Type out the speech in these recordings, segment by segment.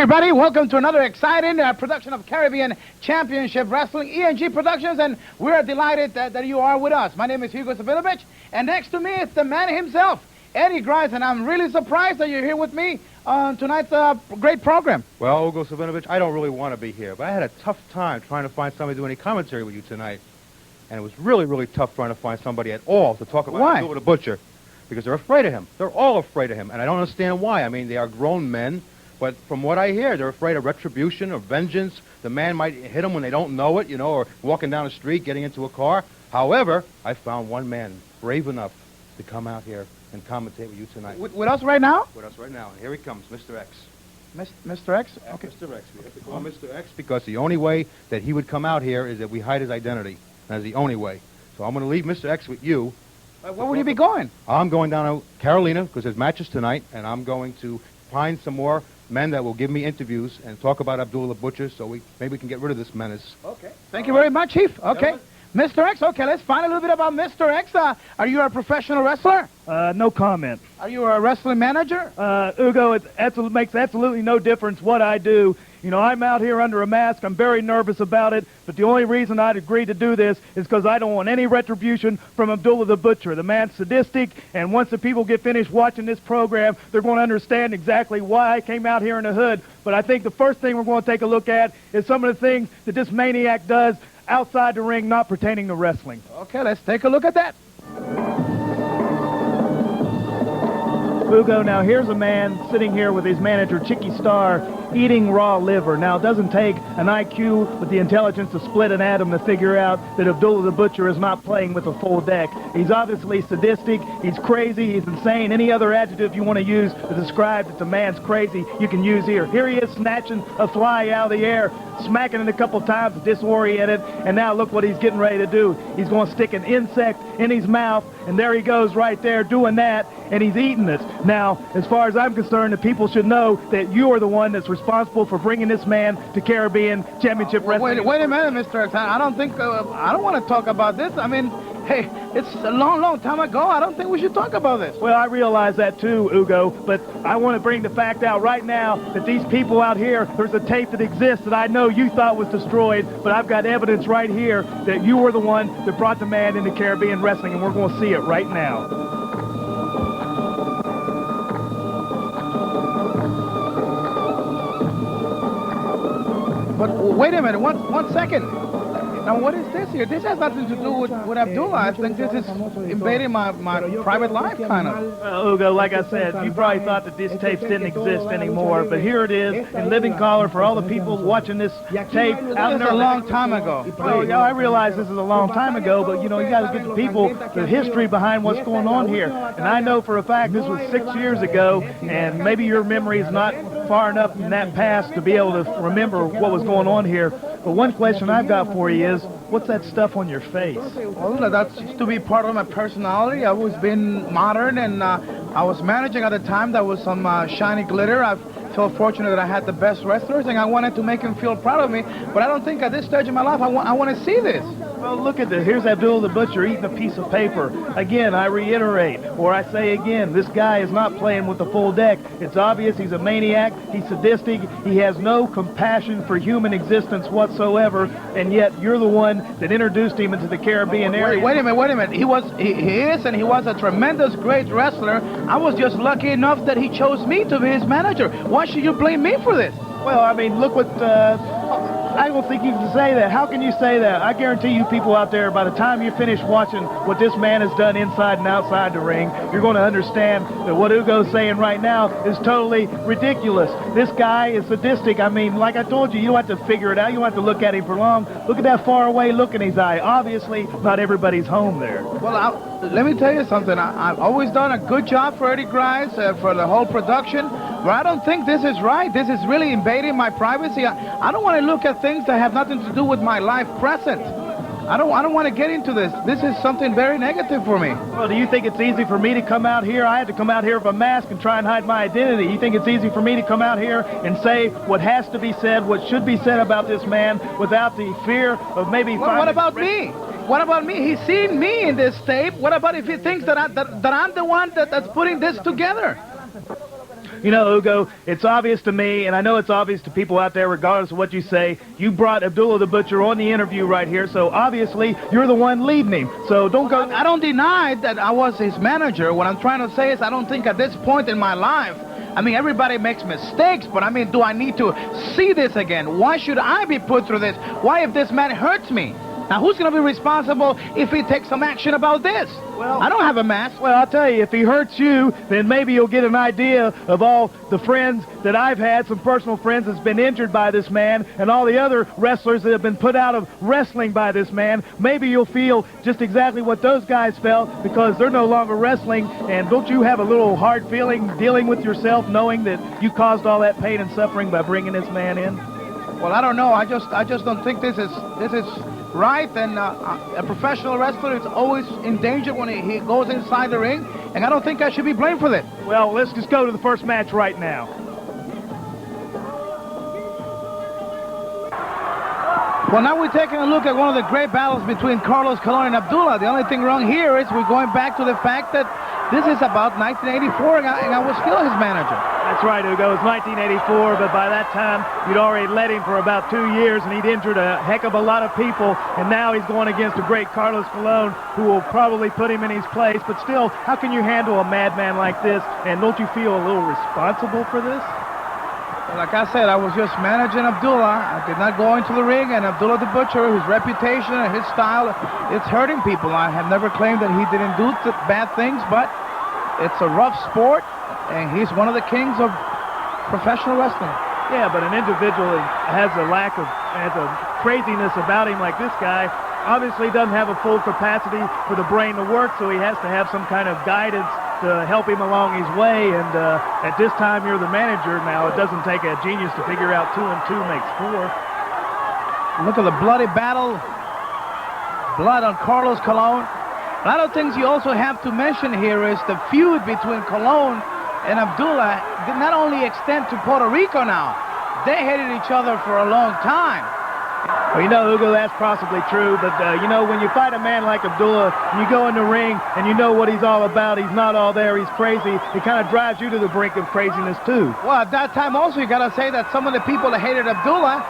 everybody. Welcome to another exciting production of Caribbean Championship Wrestling, ENG Productions, and we're delighted that you are with us. My name is Hugo Savinovich, and next to me is the man himself, Erich, and I'm really surprised that you're here with me on tonight's great program. Well, Hugo Savinovich, I don't really want to be here, but I had a tough time trying to find somebody to do any commentary with you tonight, and it was really, really tough trying to find somebody at all to talk about Abdullah the Butcher, because they're afraid of him. They're all afraid of him, and I don't understand why. I mean, they are grown men. But from what I hear, they're afraid of retribution or vengeance. The man might hit them when they don't know it, you know, or walking down the street, getting into a car. However, I found one man brave enough to come out here and commentate with you tonight. With us right now? With us right now. And here he comes, Mr. X. Mr. X? Okay. Mr. X. We have to call Mr. X because the only way that he would come out here is that we hide his identity. That's the only way. So I'm going to leave Mr. X with you. Where would you be going? I'm going down to Carolina because there's matches tonight, and I'm going to find some more men that will give me interviews and talk about Abdullah the Butcher, so maybe we can get rid of this menace. Okay. Thank you very much, Chief. Okay. Mr. X, okay, let's find a little bit about Mr. X. Are you a professional wrestler? No comment. Are you a wrestling manager? Hugo, it makes absolutely no difference what I do. You know, I'm out here under a mask. I'm very nervous about it, but the only reason I'd agreed to do this is because I don't want any retribution from Abdullah the Butcher. The man's sadistic, and once the people get finished watching this program, they're going to understand exactly why I came out here in the hood. But I think the first thing we're going to take a look at is some of the things that this maniac does outside the ring, not pertaining to wrestling. Okay, let's take a look at that. Hugo, now here's a man sitting here with his manager, Chicky Star, eating raw liver. Now, it doesn't take an IQ with the intelligence to split an atom to figure out that Abdullah the Butcher is not playing with a full deck. He's obviously sadistic, he's crazy, he's insane. Any other adjective you want to use to describe that the man's crazy, you can use here. Here he is snatching a fly out of the air, smacking it a couple times, disoriented, and now look what he's getting ready to do. He's going to stick an insect in his mouth, and there he goes right there doing that, and he's eating it. Now, as far as I'm concerned, the people should know that you are the one that's responsible for bringing this man to Caribbean Championship Wrestling. Wait a minute, Mr. X. I don't think, I don't want to talk about this. I mean, hey, it's a long, long time ago. I don't think we should talk about this. Well, I realize that too, Hugo, but I want to bring the fact out right now that these people out here, there's a tape that exists that I know you thought was destroyed, but I've got evidence right here that you were the one that brought the man into Caribbean Wrestling, and we're going to see it right now. But wait a minute, one second. Now, what is this here? This has nothing to do with Abdullah. I think this is invading my private life, kind of. Well, Hugo, like I said, you probably thought that these tapes didn't exist anymore, but here it is in living color for all the people watching this tape out there. A long time ago. Well, yeah, I realize this is a long time ago, but, you know, you got to give the people the history behind what's going on here. And I know for a fact this was 6 years ago, and maybe your memory is not far enough in that past to be able to remember what was going on here. But one question I've got for you is, what's that stuff on your face? Well, that's to be part of my personality. I've always been modern, and I was managing at the time. That was some shiny glitter. I felt fortunate that I had the best wrestlers, and I wanted to make him feel proud of me. But I don't think at this stage in my life I want to see this. Well, look at this. Here's Abdullah the Butcher eating a piece of paper. Again, I reiterate, or I say again, this guy is not playing with the full deck. It's obvious he's a maniac, he's sadistic, he has no compassion for human existence whatsoever, and yet you're the one that introduced him into the Caribbean area. Wait a minute. He is and he was a tremendous, great wrestler. I was just lucky enough that he chose me to be his manager. Why should you blame me for this? Well, I mean, look what... I don't think you can say that. How can you say that? I guarantee you people out there, by the time you finish watching what this man has done inside and outside the ring, you're going to understand that what Hugo's saying right now is totally ridiculous. This guy is sadistic. I mean, like I told you, you don't have to figure it out. You don't have to look at him for long. Look at that faraway look in his eye. Obviously, not everybody's home there. Well, let me tell you something. I've always done a good job for Erich for the whole production, but I don't think this is right. This is really invading my privacy. I don't want to look at things that have nothing to do with my life present. I don't want to get into this. This is something very negative for me. Well, do you think it's easy for me to come out here? I had to come out here with a mask and try and hide my identity. You think it's easy for me to come out here and say what has to be said, what should be said about this man without the fear of maybe... Well, what about me? What about me? He's seen me in this tape. What about if he thinks that I'm the one that's putting this together? You know, Hugo, it's obvious to me, and I know it's obvious to people out there, regardless of what you say. You brought Abdullah the Butcher on the interview right here, so obviously you're the one leading him. So don't go... I don't deny that I was his manager. What I'm trying to say is I don't think at this point in my life, I mean, everybody makes mistakes, but I mean, do I need to see this again? Why should I be put through this? Why if this man hurts me? Now, who's going to be responsible if he takes some action about this? Well, I don't have a mask. Well, I'll tell you, if he hurts you, then maybe you'll get an idea of all the friends that I've had, some personal friends that's been injured by this man, and all the other wrestlers that have been put out of wrestling by this man. Maybe you'll feel just exactly what those guys felt because they're no longer wrestling. And don't you have a little hard feeling dealing with yourself knowing that you caused all that pain and suffering by bringing this man in? Well, I don't know. I just don't think this is right. And a professional wrestler is always in danger when he goes inside the ring, and I don't think I should be blamed for this. Well, let's just go to the first match right now. Well, now we're taking a look at one of the great battles between Carlos Colon and Abdullah. The only thing wrong here is we're going back to the fact that this is about 1984, and I was still his manager. That's right, Hugo. It was 1984, but by that time, you'd already led him for about 2 years, and he'd injured a heck of a lot of people, and now he's going against a great Carlos Colon, who will probably put him in his place. But still, how can you handle a madman like this, and don't you feel a little responsible for this? Well, like I said, I was just managing Abdullah. I did not go into the ring, and Abdullah the Butcher, his reputation and his style, it's hurting people. I have never claimed that he didn't do bad things, but it's a rough sport, and he's one of the kings of professional wrestling. Yeah, but an individual has a craziness about him like this guy obviously doesn't have a full capacity for the brain to work, so he has to have some kind of guidance to help him along his way. And at this time, you're the manager. Now, it doesn't take a genius to figure out 2 and 2 makes 4. Look at the bloody battle. Blood on Carlos Colon. A lot of things you also have to mention here is the feud between Colon and Abdullah did not only extend to Puerto Rico now. They hated each other for a long time. Well, you know, Hugo, that's possibly true, but, you know, when you fight a man like Abdullah, and you go in the ring, and you know what he's all about, he's not all there, he's crazy, it kind of drives you to the brink of craziness, too. Well, at that time also, you got to say that some of the people that hated Abdullah,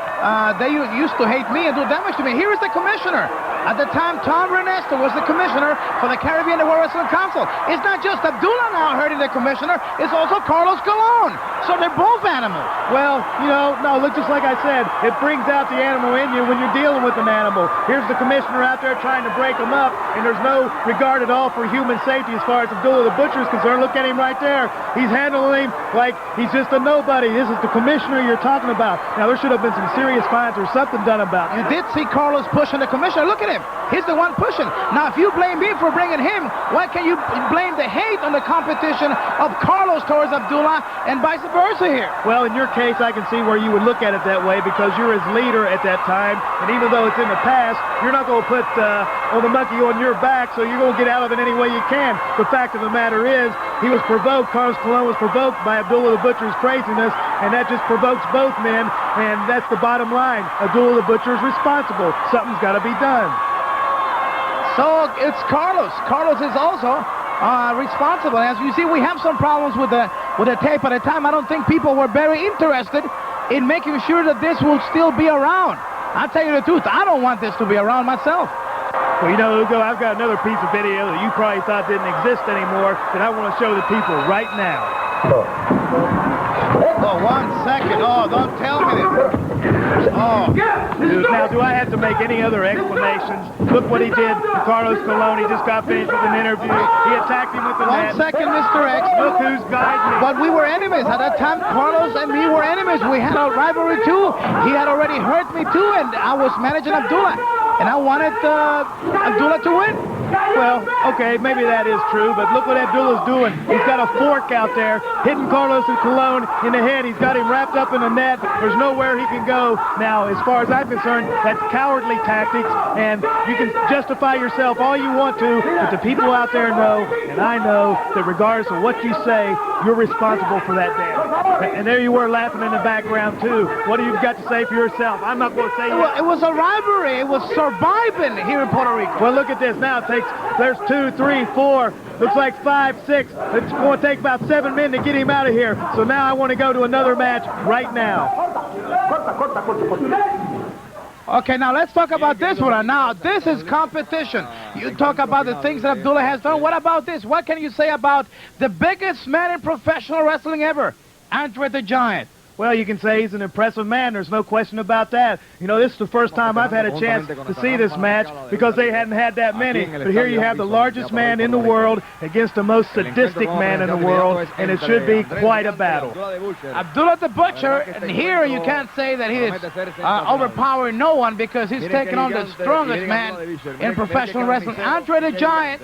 they used to hate me and do damage to me. Here is the commissioner. At the time, Tom Ernesto was the commissioner for the Caribbean World Wrestling Council. It's not just Abdullah now hurting the commissioner, it's also Carlos Colon. So they're both animals. Well, you know, no, look, just like I said, it brings out the animal in you when you're dealing with an animal. Here's the commissioner out there trying to break him up, and there's no regard at all for human safety as far as Abdullah the Butcher is concerned. Look at him right there. He's handling him like he's just a nobody. This is the commissioner you're talking about. Now, there should have been some serious fines or something done about it. You did see Carlos pushing the commissioner. Look at him. He's the one pushing. Now, if you blame me for bringing him, why can't you blame the hate on the competition of Carlos towards Abdullah and vice versa here? Well, in your case, I can see where you would look at it that way because you're his leader at that time, and even though it's in the past, you're not going to put the monkey on your back, so you're going to get out of it any way you can. The fact of the matter is, he was provoked, Carlos Colon was provoked by Abdullah the Butcher's craziness, and that just provokes both men, and that's the bottom line. Abdullah the Butcher is responsible. Something's got to be done. So it's Carlos. Carlos is also responsible. As you see, we have some problems with the tape. At the time, I don't think people were very interested in making sure that this will still be around. I'll tell you the truth, I don't want this to be around myself. Well, you know, Hugo, I've got another piece of video that you probably thought didn't exist anymore that I want to show the people right now. Oh, 1 second. Oh, don't tell me this. Oh. Dude, now, do I have to make any other explanations? Look what he did to Carlos Colon. He just got finished with an interview. He attacked him with the net. 1 second, Mr. X. Look who's guiding me. But we were enemies. At that time, Carlos and me were enemies. We had a rivalry, too. He had already hurt me, too, and I was managing Abdullah. And I wanted Abdullah to win. Well, okay, maybe that is true, but look what Abdullah's doing. He's got a fork out there, hitting Carlos and Colon in the head. He's got him wrapped up in a net. There's nowhere he can go. Now, as far as I'm concerned, that's cowardly tactics, and you can justify yourself all you want to, but the people out there know, and I know, that regardless of what you say, you're responsible for that damage. And there you were laughing in the background, too. What do you got to say for yourself? I'm not going to say it was a rivalry. It was surviving here in Puerto Rico. Well, look at this. Now it takes, there's 2, 3, 4, looks like 5, 6. It's going to take about 7 men to get him out of here. So now I want to go to another match right now. Okay, now let's talk about this one. Now, this is competition. You talk about the things that Abdullah has done. What about this? What can you say about the biggest man in professional wrestling ever, Andre the Giant? Well, you can say he's an impressive man. There's no question about that. You know, this is the first time I've had a chance to see this match because they hadn't had that many. But here you have the largest man in the world against the most sadistic man in the world, and it should be quite a battle. Abdullah the Butcher, and here you can't say that he is overpowering no one because he's taking on the strongest man in professional wrestling. Andre the Giant,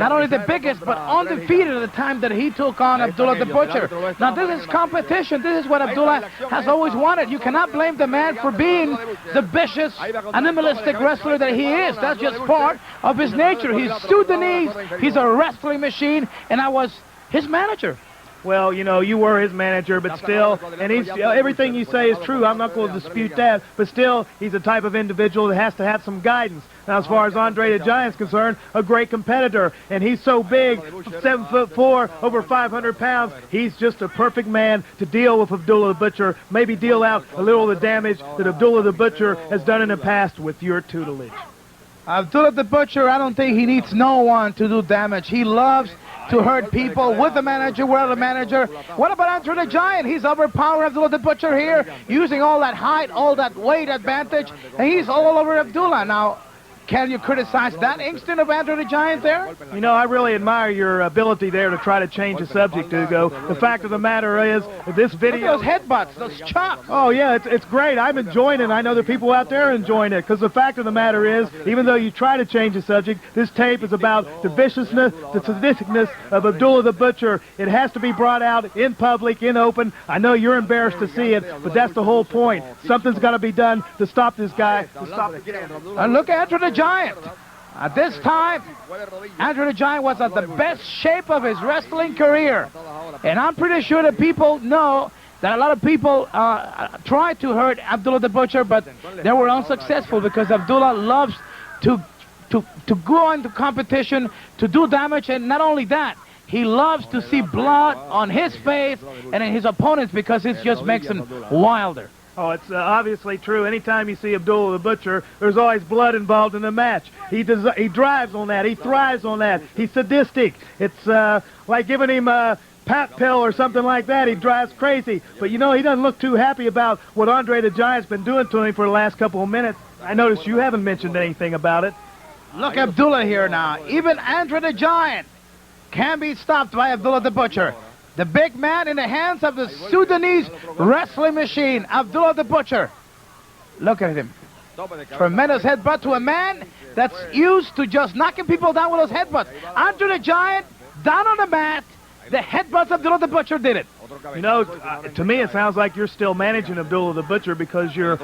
not only the biggest, but undefeated at the time that he took on Abdullah the Butcher. Now, this is competition. This is what Abdullah has always wanted. You cannot blame the man for being the vicious, animalistic wrestler that he is. That's just part of his nature. He's Sudanese. He's a wrestling machine, and I was his manager. Well, you know, you were his manager, but still, and he's, everything you say is true. I'm not going to dispute that, but still, he's a type of individual that has to have some guidance. Now, as far as Andre the Giant's concerned, a great competitor, and he's so big, 7'4", over 500 pounds. He's just a perfect man to deal with Abdullah the Butcher, maybe deal out a little of the damage that Abdullah the Butcher has done in the past with your tutelage. Abdullah the Butcher, I don't think he needs no one to do damage. He loves to hurt people with the manager, without the manager. What about Andre the Giant? He's overpowering Abdullah the Butcher here, using all that height, all that weight advantage, and he's all over Abdullah. Now, can you criticize that instinct of Andre the Giant there? You know, I really admire your ability there to try to change the subject, Hugo. The fact of the matter is, this video... Look at those headbutts, those chops. Oh, yeah, it's great. I'm enjoying it. I know the people out there are enjoying it, because the fact of the matter is, even though you try to change the subject, this tape is about the viciousness, the sadisticness of Abdullah the Butcher. It has to be brought out in public, in open. I know you're embarrassed to see it, but that's the whole point. Something's got to be done to stop this guy, to stop the And look at Andre the Giant. At this time, Andre the Giant was at the best shape of his wrestling career. And I'm pretty sure that people know that a lot of people tried to hurt Abdullah the Butcher, but they were unsuccessful because Abdullah loves to go into competition, to do damage, and not only that, he loves to see blood on his face and in his opponents because it just makes him wilder. Oh, it's obviously true. Anytime you see Abdullah the Butcher, there's always blood involved in the match. He drives on that. He thrives on that. He's sadistic. It's like giving him a pap pill or something like that. He drives crazy. But, you know, he doesn't look too happy about what Andre the Giant's been doing to him for the last couple of minutes. I noticed you haven't mentioned anything about it. Look at Abdullah here now. Even Andre the Giant can be stopped by Abdullah the Butcher. The big man in the hands of the Sudanese wrestling machine, Abdullah the Butcher. Look at him. Tremendous headbutt to a man that's used to just knocking people down with those headbutts. Andre the Giant, down on the mat, the headbutts of Abdullah the Butcher did it. You know, to me it sounds like you're still managing Abdullah the Butcher because you're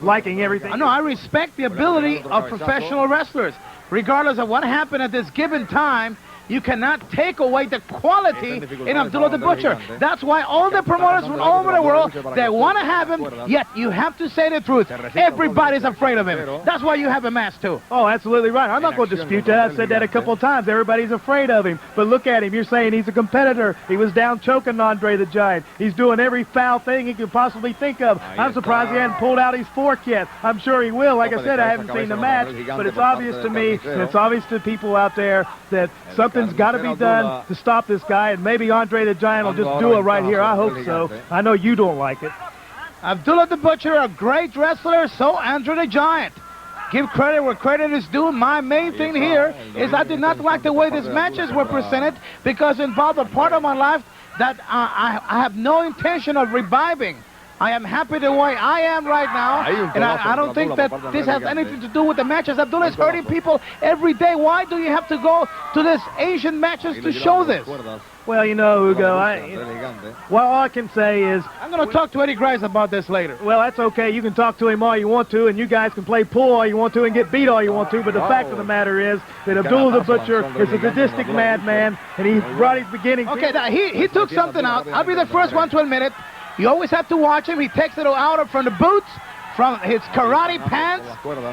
liking everything. No, I respect the ability of professional wrestlers. Regardless of what happened at this given time, you cannot take away the quality in Abdullah the Butcher. That's why all the promoters from all over the world, they want to have him, yet you have to say the truth. Everybody's afraid of him. That's why you have a mask, too. Oh, absolutely right. I'm not going to dispute that. I've said that a couple of times. Everybody's afraid of him. But look at him. You're saying he's a competitor. He was down choking Andre the Giant. He's doing every foul thing he could possibly think of. I'm surprised he hasn't pulled out his fork yet. I'm sure he will. Like I said, I haven't seen the match, but it's obvious to me, and it's obvious to people out there that something's got to be done to stop this guy, and maybe Andre the Giant will just do it right here. I hope so. I know you don't like it. Abdullah the Butcher, a great wrestler, so Andre the Giant. Give credit where credit is due. My main thing here is I did not like the way these matches were presented because it involved a part of my life that I have no intention of reviving. I am happy the way I am right now, and I don't think that this has anything to do with the matches. Abdullah is hurting people every day. Why do you have to go to this Asian matches to show this? Well, you know, Hugo, well, all I can say is... I'm going to talk to Eddie Grice about this later. Well, that's okay. You can talk to him all you want to, and you guys can play pool all you want to and get beat all you want to, but the fact of the matter is that Abdullah the Butcher is a sadistic madman, and he brought his beginning... Okay, now he took something out. I'll be the first one to admit it. You always have to watch him. He takes it out from the boots, from his karate pants,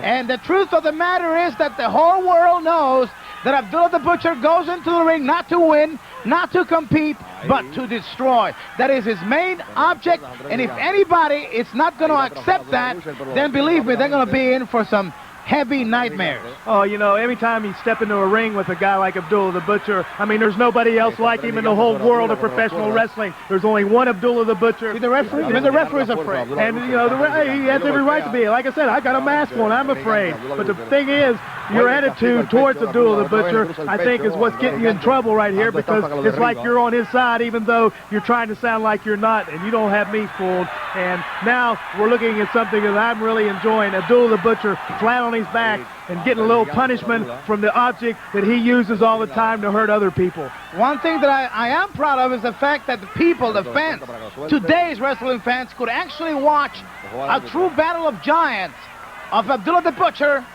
and the truth of the matter is that the whole world knows that Abdullah the Butcher goes into the ring not to win, not to compete, but to destroy. That is his main object, and if anybody is not going to accept that, then believe me, they're going to be in for some heavy nightmares. Oh, you know, every time you step into a ring with a guy like Abdullah the Butcher, I mean, there's nobody else like him in the whole world of professional wrestling. There's only one Abdullah the Butcher. See, the referee? Even the referee's afraid. And, you know, he has every right to be. Like I said, I got a mask on. I'm afraid. But the thing is, your attitude towards Abdullah the Butcher, I think, is what's getting you in trouble right here, because it's like you're on his side, even though you're trying to sound like you're not, and you don't have me fooled. And now we're looking at something that I'm really enjoying. Abdullah the Butcher flat on his back and getting a little punishment from the object that he uses all the time to hurt other people. One thing that I am proud of is the fact that the people, the fans, today's wrestling fans, could actually watch a true battle of giants of Abdullah the Butcher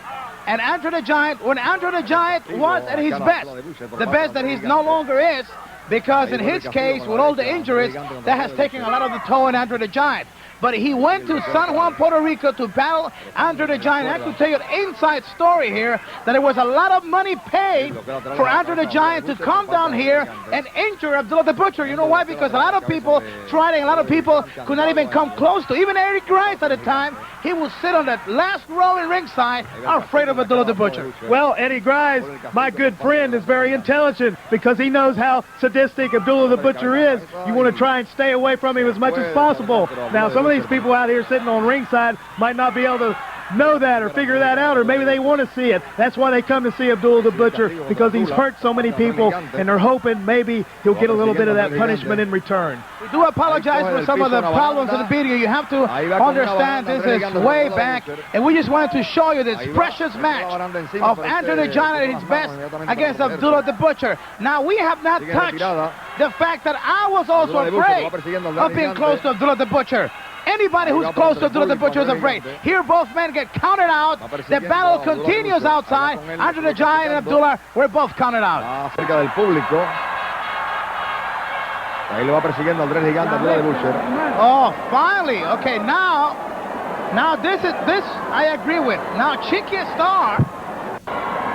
and Andre the Giant, when Andre the Giant was at his best, the best that he no longer is, because in his case, with all the injuries, that has taken a lot of the toll in Andre the Giant. But he went to San Juan, Puerto Rico to battle Andre the Giant. I can tell you an inside story here that there was a lot of money paid for Andre the Giant to come down here and injure Abdullah the Butcher. You know why? Because a lot of people tried and a lot of people could not even come close to. Even Erich Grice at the time, he would sit on that last row in ringside, afraid of Abdullah the Butcher. Well, Eddie Grice, my good friend, is very intelligent because he knows how sadistic Abdullah the Butcher is. You want to try and stay away from him as much as possible. Now, some of these people out here sitting on ringside might not be able to know that or figure that out, or maybe they want to see it. That's why they come to see Abdullah the Butcher, because he's hurt so many people, and they're hoping maybe he'll get a little bit of that punishment in return. We do apologize for some of the problems in the video. You have to understand this is way back, and we just wanted to show you this precious match of Andre the Giant at his best against Abdullah the Butcher. Now, we have not touched the fact that I was also afraid of being close to Abdullah the Butcher. Anybody who's close to Abdullah the Butcher is afraid. Here, both men get counted out. The battle continues outside. Andre the Giant and Abdullah were both counted out. Cerca del público. Ahí lo va persiguiendo Andrés Gigante, Abdullah de Bruiser. Oh, finally. Okay, now this I agree with. Now, Chicky Star,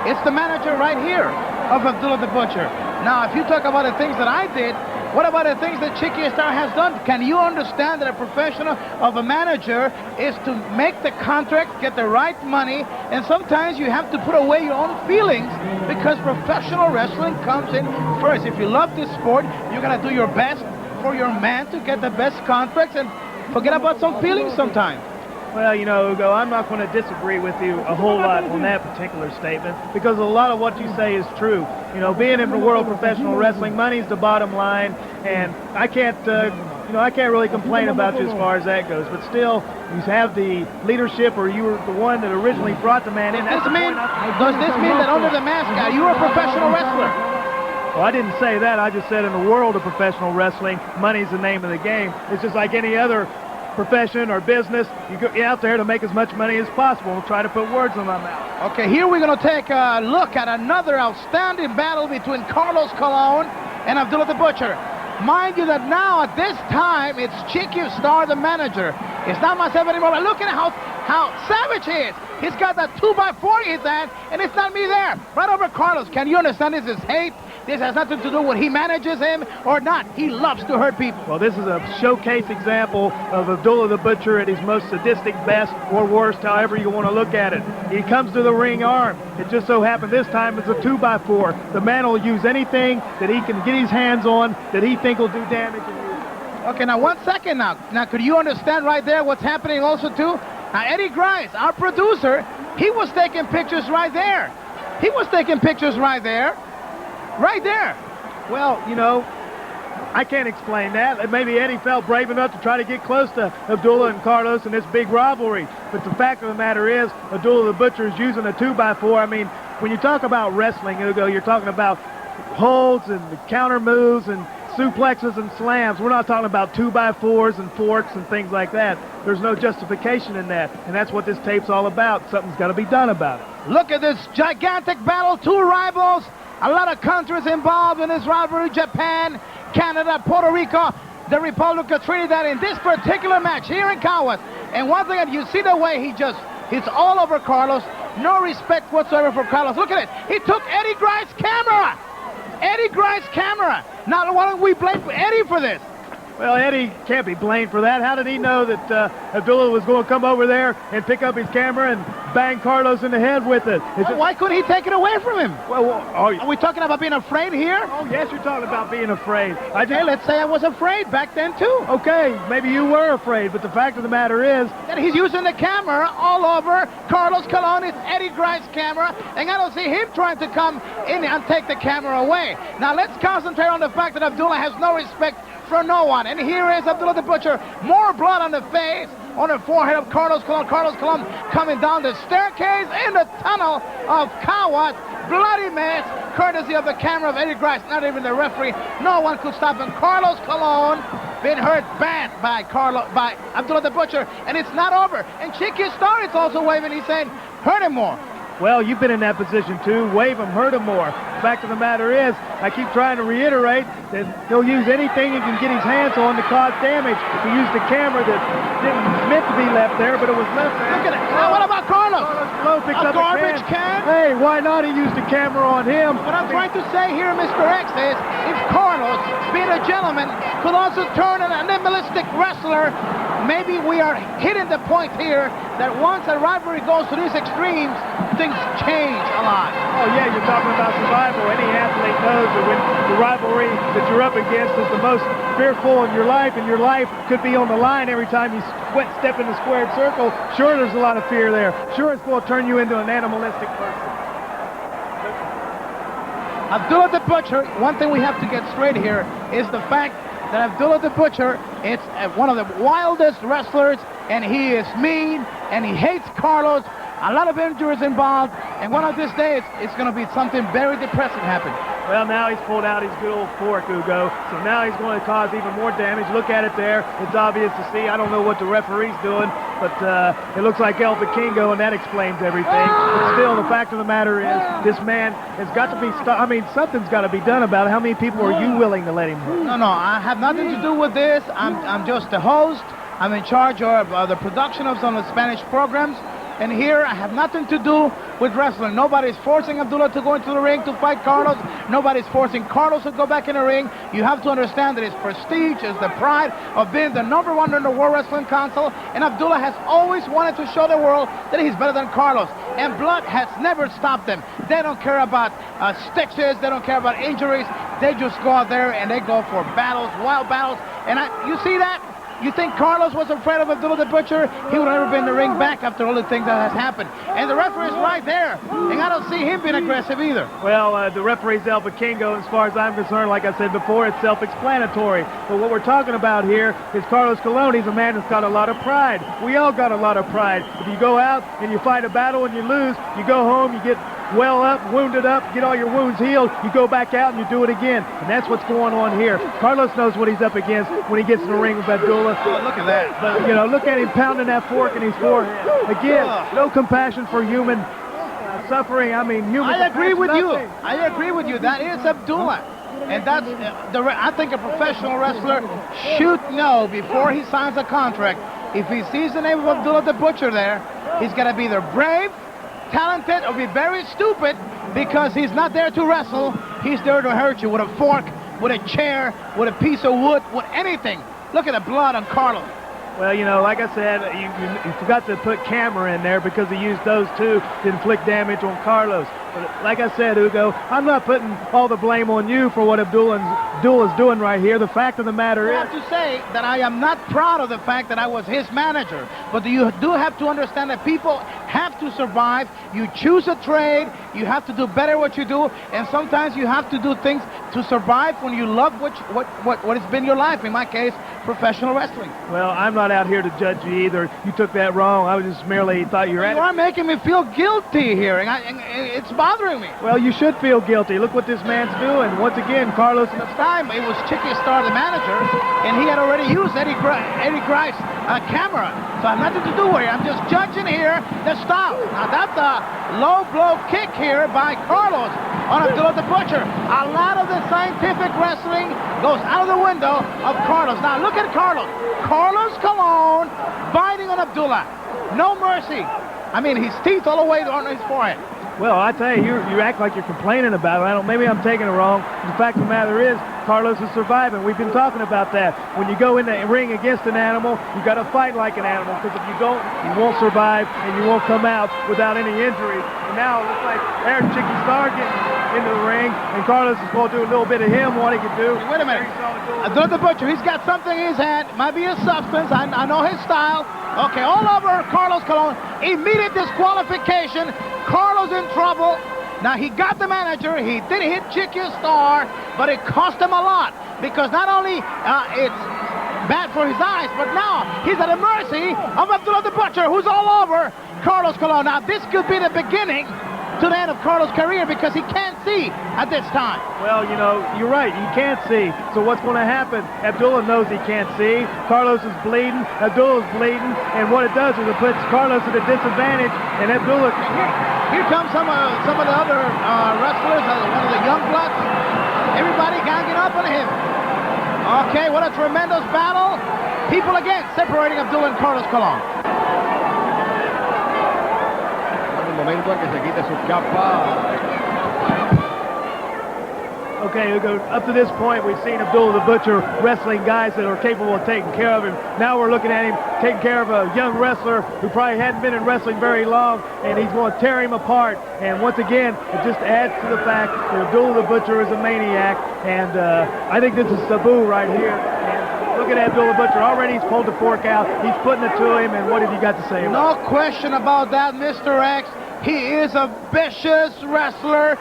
it's the manager right here of Abdullah the Butcher. Now, if you talk about the things that I did, what about the things that Chicky Star has done? Can you understand that a professional of a manager is to make the contract, get the right money, and sometimes you have to put away your own feelings because professional wrestling comes in first. If you love this sport, you're going to do your best for your man to get the best contracts and forget about some feelings sometimes. Well, you know, Hugo, I'm not going to disagree with you a whole lot on that particular statement, because a lot of what you say is true. You know, being in the world of professional wrestling, money's the bottom line, and I can't, I can't really complain about you as far as that goes. But still, you have the leadership, or you were the one that originally brought the man in. Does this mean that under the mask, you're a professional wrestler? Well, I didn't say that. I just said in the world of professional wrestling, money's the name of the game. It's just like any other profession or business. You go out there to make as much money as possible and try to put words in my mouth. Okay, here we're going to take a look at another outstanding battle between Carlos Colon and Abdullah the Butcher. Mind you that now at this time it's Chicky Star, the manager. It's not myself anymore. But look at how savage he is. He's got that 2x4 in his hand, and it's not me there. Right over Carlos. Can you understand this is hate? This has nothing to do with he manages him or not. He loves to hurt people. Well, this is a showcase example of Abdullah the Butcher at his most sadistic best, or worst, however you want to look at it. He comes to the ring armed. It just so happened this time it's a 2x4. The man will use anything that he can get his hands on that he think will do damage. Okay, now 1 second now. Now, could you understand right there what's happening also too? Now, Eddie Grice, our producer, he was taking pictures right there. He was taking pictures right there. Right there. Well, you know, I can't explain that. Maybe Eddie felt brave enough to try to get close to Abdullah and Carlos in this big rivalry. But the fact of the matter is, Abdullah the Butcher is using a 2x4. I mean, when you talk about wrestling, Hugo, you're talking about holds and counter moves and suplexes and slams. We're not talking about 2x4s and forks and things like that. There's no justification in that. And that's what this tape's all about. Something's got to be done about it. Look at this gigantic battle. Two rivals. A lot of countries involved in this rivalry. Japan, Canada, Puerto Rico, the Republic of Trinidad in this particular match here in Caguas. And one thing, you see the way he's all over Carlos. No respect whatsoever for Carlos. Look at it. He took Eddie Grice's camera. Eddie Grice's camera. Now, why don't we blame Eddie for this? Well, Eddie can't be blamed for that. How did he know that Abdullah was going to come over there and pick up his camera and bang Carlos in the head with it? Why couldn't he take it away from him? Are we talking about being afraid here? Oh, yes, you're talking about being afraid. Okay, let's say I was afraid back then, too. Okay, maybe you were afraid, but the fact of the matter is that he's using the camera all over Carlos Colon. It's Eddie Grice's camera, and I don't see him trying to come in and take the camera away. Now, let's concentrate on the fact that Abdullah has no respect for no one. And here is Abdullah the Butcher. More blood on the face, on the forehead of Carlos Colon. Carlos Colon coming down the staircase in the tunnel of Caguas. Bloody mess, courtesy of the camera of Eddie Grice. Not even the referee. No one could stop him. Carlos Colon been hurt bad by Abdullah the Butcher. And it's not over. And Chiqui Star is also waving. He's saying, hurt him more. Well, you've been in that position too. Wave him, hurt him more. The fact of the matter is, I keep trying to reiterate that he'll use anything he can get his hands on to cause damage. He used a camera that didn't meant to be left there, but it was left there. Look at it. Now, what about Carlos? Carlos picks up garbage can? Hey, why not? He used a camera on him. What I'm trying to say here, Mr. X, is if Carlos, being a gentleman, could also turn an animalistic wrestler, maybe we are hitting the point here that once a rivalry goes to these extremes, things change a lot. Oh, yeah, you're talking about survival. Any athlete knows that when the rivalry that you're up against is the most fearful in your life, and your life could be on the line every time you step in the squared circle, sure, there's a lot of fear there. Sure, it's going to turn you into an animalistic person. Abdullah the Butcher, one thing we have to get straight here is the fact that Abdullah the Butcher is one of the wildest wrestlers, and he is mean, and he hates Carlos. A lot of injuries involved, and one of these days, it's going to be something very depressing happen. Well, now he's pulled out his good old fork, Hugo, so now he's going to cause even more damage. Look at it there. It's obvious to see. I don't know what the referee's doing, but it looks like El Vikingo, and that explains everything. But still, the fact of the matter is, this man has got to be stopped. I mean, something's got to be done about it. How many people are you willing to let him hurt? No, I have nothing to do with this. I'm just the host. I'm in charge of the production of some of the Spanish programs. And here, I have nothing to do with wrestling. Nobody's forcing Abdullah to go into the ring to fight Carlos. Nobody's forcing Carlos to go back in the ring. You have to understand that his prestige is the pride of being the #1 in the World Wrestling Council. And Abdullah has always wanted to show the world that he's better than Carlos. And blood has never stopped them. They don't care about stitches. They don't care about injuries. They just go out there and they go for battles, wild battles. And you see that? You think Carlos was afraid of Abdullah the Butcher? He would never be in the ring back after all the things that has happened. And the referee is right there. And I don't see him being aggressive either. Well, the referee's El Vikingo. As far as I'm concerned, like I said before, it's self-explanatory. But what we're talking about here is Carlos Colon. He's a man that's got a lot of pride. We all got a lot of pride. If you go out and you fight a battle and you lose, you go home, you get well up, wounded up, get all your wounds healed, you go back out and you do it again. And that's what's going on here. Carlos knows what he's up against when he gets in the ring with Abdullah. Oh, look at that. But, you know, look at him pounding that fork in his forehead. Again, no compassion for human suffering. I mean, human I agree with you. nothing. I agree with you. That is Abdullah. And that's, I think a professional wrestler should know before he signs a contract, if he sees the name of Abdullah the Butcher there, he's got to be either brave, talented, or be very stupid, because he's not there to wrestle. He's there to hurt you with a fork, with a chair, with a piece of wood, with anything. Look at the blood on Carlos. Well, you know, like I said, you forgot to put camera in there because he used those two to inflict damage on Carlos. But like I said, Hugo, I'm not putting all the blame on you for what Abdullah's doing right here. The fact of the matter is... I have to say that I am not proud of the fact that I was his manager. But you do have to understand that people have to survive. You choose a trade. You have to do better what you do. And sometimes you have to do things to survive when you love what has been your life. In my case, professional wrestling. Well, I'm not out here to judge you either. You took that wrong. I was just merely thought you were You are making me feel guilty here, and it's bothering me. Well, you should feel guilty. Look what this man's doing. Once again, Carlos... This time, it was Chicky Star, the manager, and he had already used Eddie Grice's camera. So I have nothing to do with it. I'm just judging here the style. Now, that's a low blow kick here by Carlos on Abdullah the Butcher. A lot of the scientific wrestling goes out of the window of Carlos. Now, look at Carlos. Carlos Colon biting on Abdullah. No mercy. I mean, his teeth all the way on his forehead. Well, I tell you, you act like you're complaining about it. Maybe I'm taking it wrong. The fact of the matter is, Carlos is surviving. We've been talking about that. When you go in the ring against an animal, you got to fight like an animal, because if you don't, you won't survive and you won't come out without any injury. And now it looks like Erich Chicky Star getting into the ring, and Carlos is going to do a little bit of him, what he can do. Wait a minute. Abdullah the Butcher, he's got something in his hand. Might be a substance. I know his style. Okay, all over Carlos Colon. Immediate disqualification. Carlos in trouble. Now, he got the manager. He did hit Chicky Star, but it cost him a lot, because not only it's bad for his eyes, but now he's at the mercy of Abdullah the Butcher, who's all over Carlos Colon. Now, this could be the beginning to the end of Carlos' career, because he can't see at this time. Well, you know, you're right. He can't see. So what's going to happen? Abdullah knows he can't see. Carlos is bleeding. Abdullah's bleeding. And what it does is it puts Carlos at a disadvantage. And Abdullah... Here comes some of the other wrestlers, one of the young bloods. Everybody ganging up on him. Okay, what a tremendous battle. People again separating Abdullah and Carlos Colon. Momento en que se quite su capa. Okay, Hugo, up to this point, we've seen Abdullah the Butcher wrestling guys that are capable of taking care of him. Now we're looking at him taking care of a young wrestler who probably hadn't been in wrestling very long, and he's going to tear him apart. And once again, it just adds to the fact that Abdullah the Butcher is a maniac, and I think this is Sabu right here. And look at Abdullah Butcher. Already he's pulled the fork out. He's putting it to him, and what have you got to say about it? No question about that, Mr. X. He is a vicious wrestler.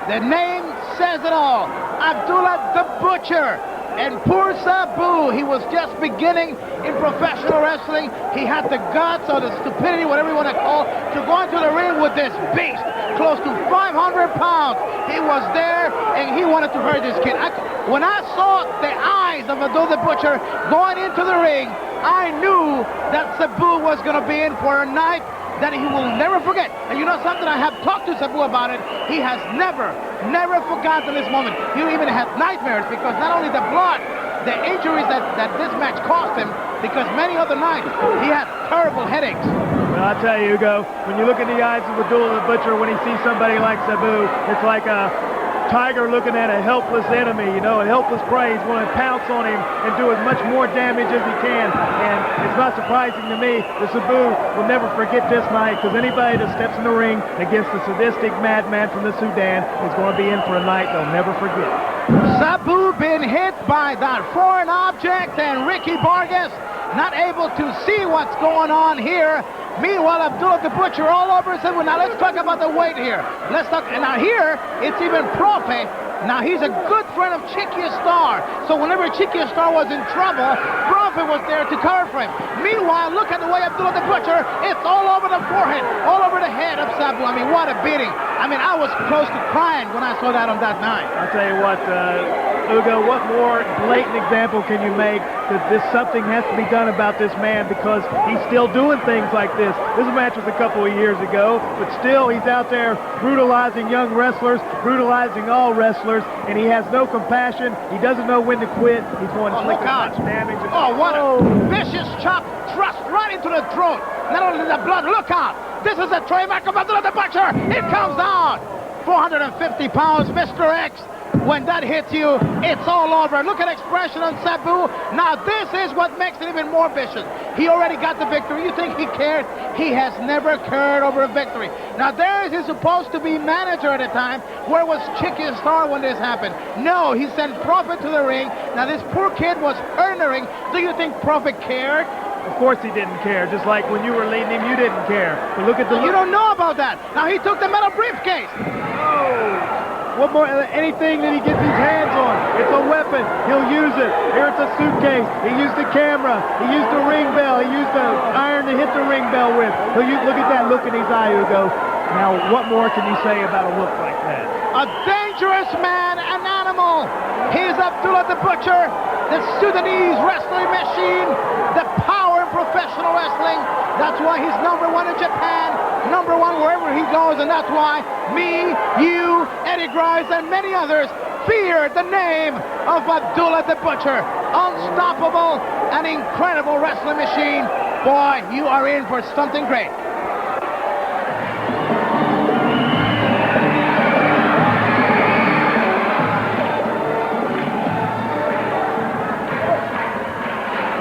The name says it all. Abdullah the Butcher. And poor Sabu, he was just beginning in professional wrestling. He had the guts or the stupidity, whatever you want to call, to go into the ring with this beast, close to 500 pounds. He was there, and he wanted to hurt this kid. When I saw the eyes of Abdullah the Butcher going into the ring, I knew that Sabu was going to be in for a night that he will never forget. And you know something? I have talked to Sabu about it. He has never forgotten this moment. He even had nightmares, because not only the blood, the injuries that this match cost him, because many other nights he had terrible headaches. Well, I tell you, Hugo, when you look in the eyes of Abdullah the Butcher, when he sees somebody like Sabu, it's like a tiger looking at a helpless enemy, you know, a helpless prey. He's going to pounce on him and do as much more damage as he can. And it's not surprising to me that Sabu will never forget this night, because anybody that steps in the ring against the sadistic madman from the Sudan is going to be in for a night they'll never forget. Sabu been hit by that foreign object, and Ricki Vargas not able to see what's going on here. Meanwhile, Abdullah the Butcher all over and said, well, now let's talk about the weight here. Let's talk, and now here, it's even Profe. Now, he's a good friend of Chicky Star. So whenever Chicky Star was in trouble, Profe was there to cover for him. Meanwhile, look at the way Abdullah the Butcher, it's all over the forehead, all over the head of Sabu. I mean, what a beating. I mean, I was close to crying when I saw that on that night. I'll tell you what, Hugo, what more blatant example can you make that something has to be done about this man, because he's still doing things like this. This match was a couple of years ago, but still he's out there brutalizing young wrestlers, brutalizing all wrestlers, and he has no compassion. He doesn't know when to quit. He's going to inflict as much damage. Oh, what a vicious chop thrust right into the throat. Not only the blood, look out. This is a trademark of Abdullah the Butcher. It comes down. 450 pounds, Mr. X. when that hits you, it's all over. Look at expression on Sabu. Now this is what makes it even more vicious. He already got the victory. You think he cared? He has never cared over a victory. Now there is his supposed to be manager at the time. Where was Chicky Star when this happened? No, he sent Prophet to the ring. Now this poor kid was earnering. Do you think Prophet cared? Of course he didn't care. Just like when you were leading him, you didn't care. But look at the... You don't know about that. Now he took the metal briefcase. Oh! What more? Anything that he gets his hands on, it's a weapon. He'll use it. Here it's a suitcase. He used the camera. He used the ring bell. He used the iron to hit the ring bell with. Look at that look in his eye, Hugo. Now, what more can you say about a look like that? A dangerous man, an animal. He's Abdullah the Butcher, the Sudanese wrestling machine, the power in professional wrestling. That's why he's #1 in Japan, #1 wherever he goes, and that's why me, you, Eddie Grimes, and many others fear the name of Abdullah the Butcher. Unstoppable, an incredible wrestling machine. Boy, you are in for something great.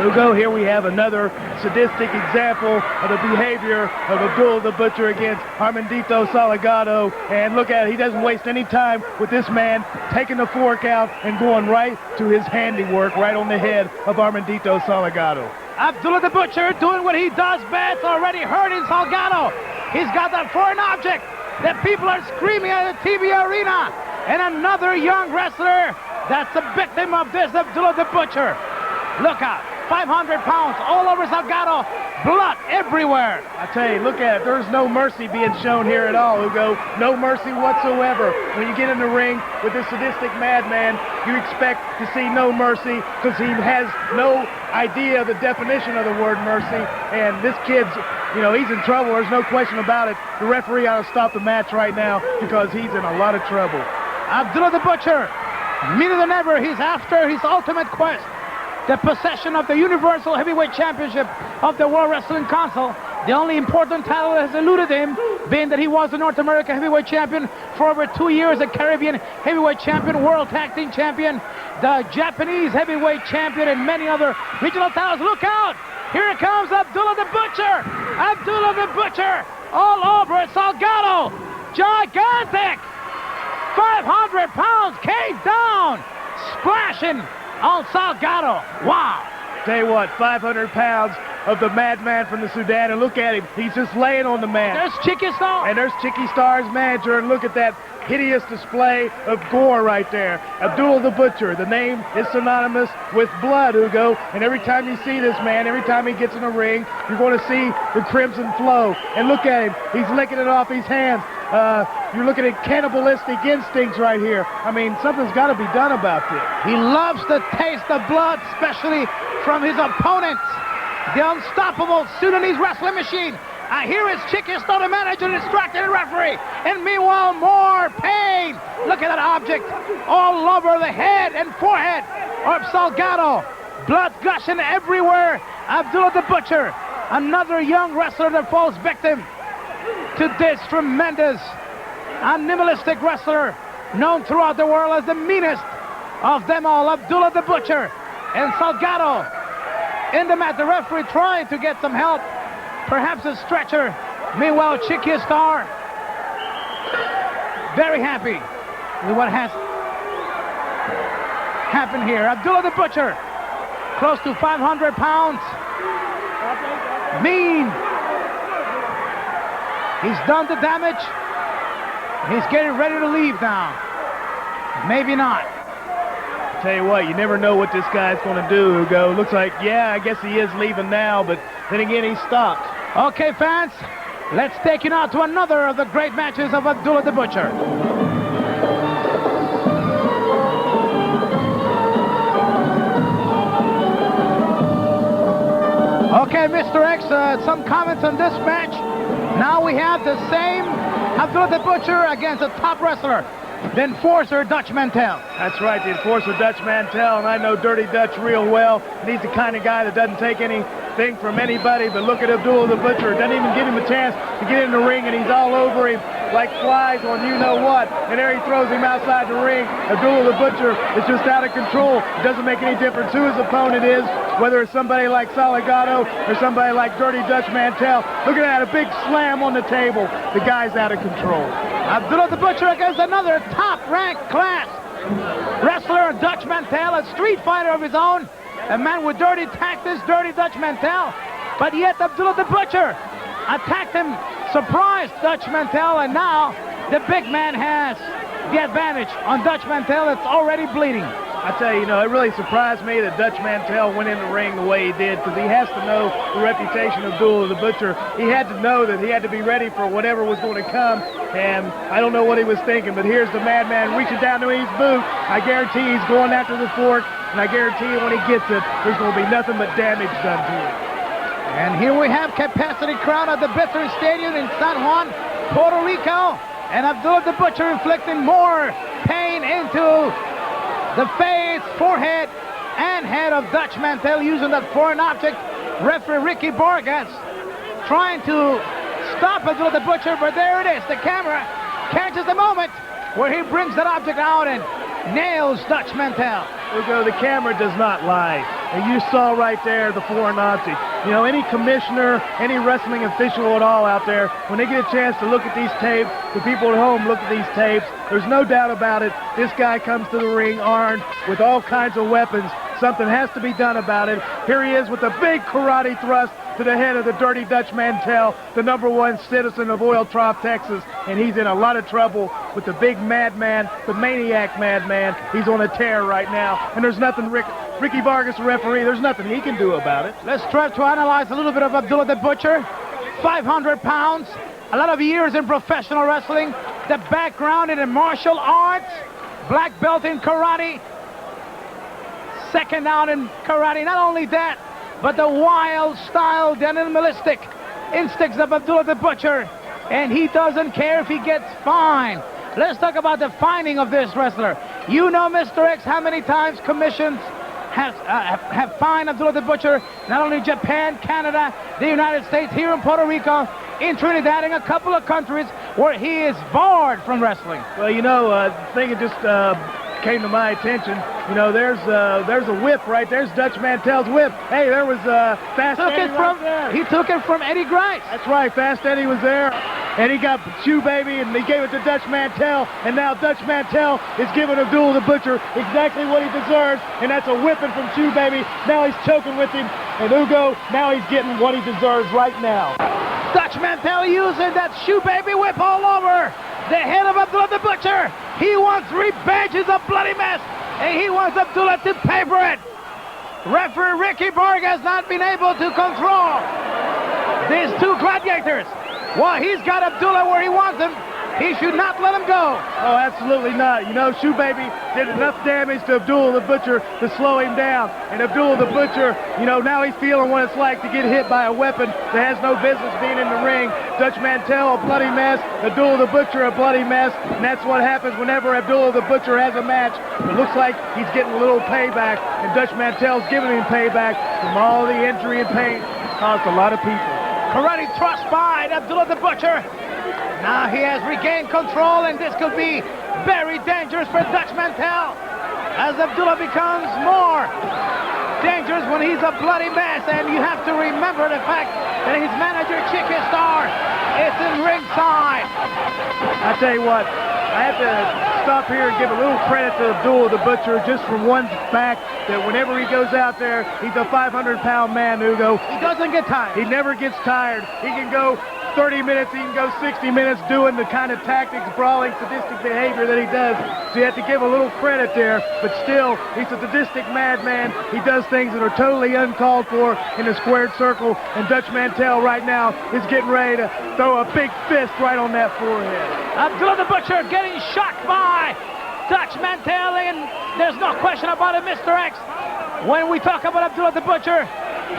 Hugo, here we have another sadistic example of the behavior of Abdullah the Butcher against Armandito Salgado. And look at it, he doesn't waste any time with this man taking the fork out and going right to his handiwork, right on the head of Armandito Salgado. Abdullah the Butcher doing what he does best, already hurting Salgado. He's got that foreign object that people are screaming at the TV arena. And another young wrestler that's a victim of this Abdullah the Butcher. Look out. 500 pounds all over Salgado, blood everywhere. I tell you, look at it. There's no mercy being shown here at all, Hugo. No mercy whatsoever. When you get in the ring with this sadistic madman, you expect to see no mercy because he has no idea of the definition of the word mercy. And this kid's, he's in trouble. There's no question about it. The referee ought to stop the match right now because he's in a lot of trouble. Abdullah the Butcher, meaner than ever, he's after his ultimate quest. The possession of the Universal Heavyweight Championship of the World Wrestling Council. The only important title that has eluded him, being that he was the North American Heavyweight Champion for over 2 years, the Caribbean Heavyweight Champion, World Tag Team Champion, the Japanese Heavyweight Champion, and many other regional titles. Look out! Here comes Abdullah the Butcher! Abdullah the Butcher! All over Salgado! Gigantic! 500 pounds came down! Splashing on Salgado. Wow. Tell you what, 500 pounds of the madman from the Sudan, and look at him. He's just laying on the mat. There's Chicky Star. And there's Chicky Star's manager, and look at that hideous display of gore right there. Abdullah the Butcher. The name is synonymous with blood, Hugo. And every time you see this man, every time he gets in the ring, you're going to see the crimson flow. And look at him. He's licking it off his hands. You're looking at cannibalistic instincts right here. I mean, something's got to be done about this. He loves the taste of blood, especially from his opponents. The unstoppable Sudanese wrestling machine. Here is Chicky Star, the manager, distracted the referee. And meanwhile, more pain. Look at that object all over the head and forehead of Salgado. Blood gushing everywhere. Abdullah the Butcher, another young wrestler that falls victim to this tremendous animalistic wrestler known throughout the world as the meanest of them all, Abdullah the Butcher. And Salgado in the mat, the referee trying to get some help, perhaps a stretcher. Meanwhile, Chicky Star very happy with what has happened here. Abdullah the Butcher, close to 500 pounds, mean. He's done the damage. He's getting ready to leave now. Maybe not. Tell you what, you never know what this guy's going to do, Hugo. Looks like, yeah, I guess he is leaving now, but then again, he stopped. Okay, fans, let's take you now to another of the great matches of Abdullah the Butcher. Okay, Mr. X, some comments on this match. Now we have the same Abdullah the Butcher against a top wrestler, the enforcer Dutch Mantell. That's right, the enforcer Dutch Mantell, and I know Dirty Dutch real well. And he's the kind of guy that doesn't take anything from anybody, but look at Abdullah the Butcher. Doesn't even give him a chance to get in the ring, and he's all over him like flies on you-know-what, and there he throws him outside the ring. Abdullah the Butcher is just out of control. It doesn't make any difference who his opponent is, whether it's somebody like Salgado or somebody like Dirty Dutch Mantell. Look at that, a big slam on the table. The guy's out of control. Abdullah the Butcher against another top-ranked class wrestler, Dutch Mantell, a street fighter of his own, a man with dirty tactics, Dirty Dutch Mantell. But yet Abdullah the Butcher attacked him, surprised Dutch Mantell, and now the big man has the advantage on Dutch Mantell. It's already bleeding. I tell you, it really surprised me that Dutch Mantell went in the ring the way he did, because he has to know the reputation of Abdullah the Butcher. He had to know that he had to be ready for whatever was going to come, and I don't know what he was thinking, but here's the madman reaching down to his boot. I guarantee he's going after the fork, and I guarantee you when he gets it, there's going to be nothing but damage done to him. And here we have capacity crowd at the Veterans Stadium in San Juan, Puerto Rico, and Abdullah the Butcher inflicting more pain into the face, forehead, and head of Dutch Mantell using that foreign object. Referee Ricki Vargas trying to stop Abdullah the Butcher, but there it is. The camera catches the moment where he brings that object out and nails Dutch Mantell. Hugo, the camera does not lie. And you saw right there the foreign object. Any commissioner, any wrestling official at all out there, when they get a chance to look at these tapes, the people at home look at these tapes, there's no doubt about it. This guy comes to the ring armed with all kinds of weapons. Something has to be done about it. Here he is with a big karate thrust to the head of the Dirty Dutch Mantell, the #1 citizen of Oil Trough, Texas, and he's in a lot of trouble with the big madman, the maniac madman. He's on a tear right now, and there's nothing Ricki Vargas, the referee, there's nothing he can do about it. Let's try to analyze a little bit of Abdullah the Butcher. 500 pounds, a lot of years in professional wrestling, the background in the martial arts, black belt in karate, second down in karate. Not only that, but the wild style, the animalistic instincts of Abdullah the Butcher, and he doesn't care if he gets fined. Let's talk about the finding of this wrestler. Mr. X, how many times commissions have fined Abdullah the Butcher, not only Japan, Canada, the United States, here in Puerto Rico, in Trinidad, and a couple of countries where he is barred from wrestling. Well, the thing that just came to my attention, there's a whip right there's Dutch Mantell's whip. Hey, there was Fast Eddie right there. He took it from Eddie Grice. That's right, Fast Eddie was there, and he got Shoe Baby, and he gave it to Dutch Mantell, and now Dutch Mantell is giving Abdullah the Butcher exactly what he deserves, and that's a whipping from Shoe Baby. Now he's choking with him, and Hugo, now he's getting what he deserves right now. Dutch Mantell using that Shoe Baby whip all over the head of Abdullah the Butcher. He wants revenge. It's a bloody mess, and he wants Abdullah to pay for it. Referee Ricki Vargas not been able to control these two gladiators. While he's got Abdullah where he wants him, he should not let him go. Oh, absolutely not. Shoe Baby did enough damage to Abdullah the Butcher to slow him down. And Abdullah the Butcher, now he's feeling what it's like to get hit by a weapon that has no business being in the ring. Dutch Mantell, a bloody mess. Abdullah the Butcher, a bloody mess. And that's what happens whenever Abdullah the Butcher has a match. It looks like he's getting a little payback, and Dutch Mantell's giving him payback from all the injury and pain caused a lot of people. Karate thrust by Abdullah the Butcher. Now he has regained control, and this could be very dangerous for Dutch Mantell as Abdullah becomes more dangerous when he's a bloody mess. And you have to remember the fact that his manager, Chicky Star, is in ringside. I tell you what, I have to stop here and give a little credit to Abdullah the Butcher just from one fact, that whenever he goes out there, he's a 500-pound man, Hugo. He doesn't get tired. He never gets tired. He can go 30 minutes, he can go 60 minutes doing the kind of tactics, brawling, sadistic behavior that he does. So you have to give a little credit there, but still, he's a sadistic madman. He does things that are totally uncalled for in a squared circle, and Dutch Mantell right now is getting ready to throw a big fist right on that forehead. Abdullah the Butcher getting shocked by Dutch Mantell, and there's no question about it, Mr. X. When we talk about Abdullah the Butcher,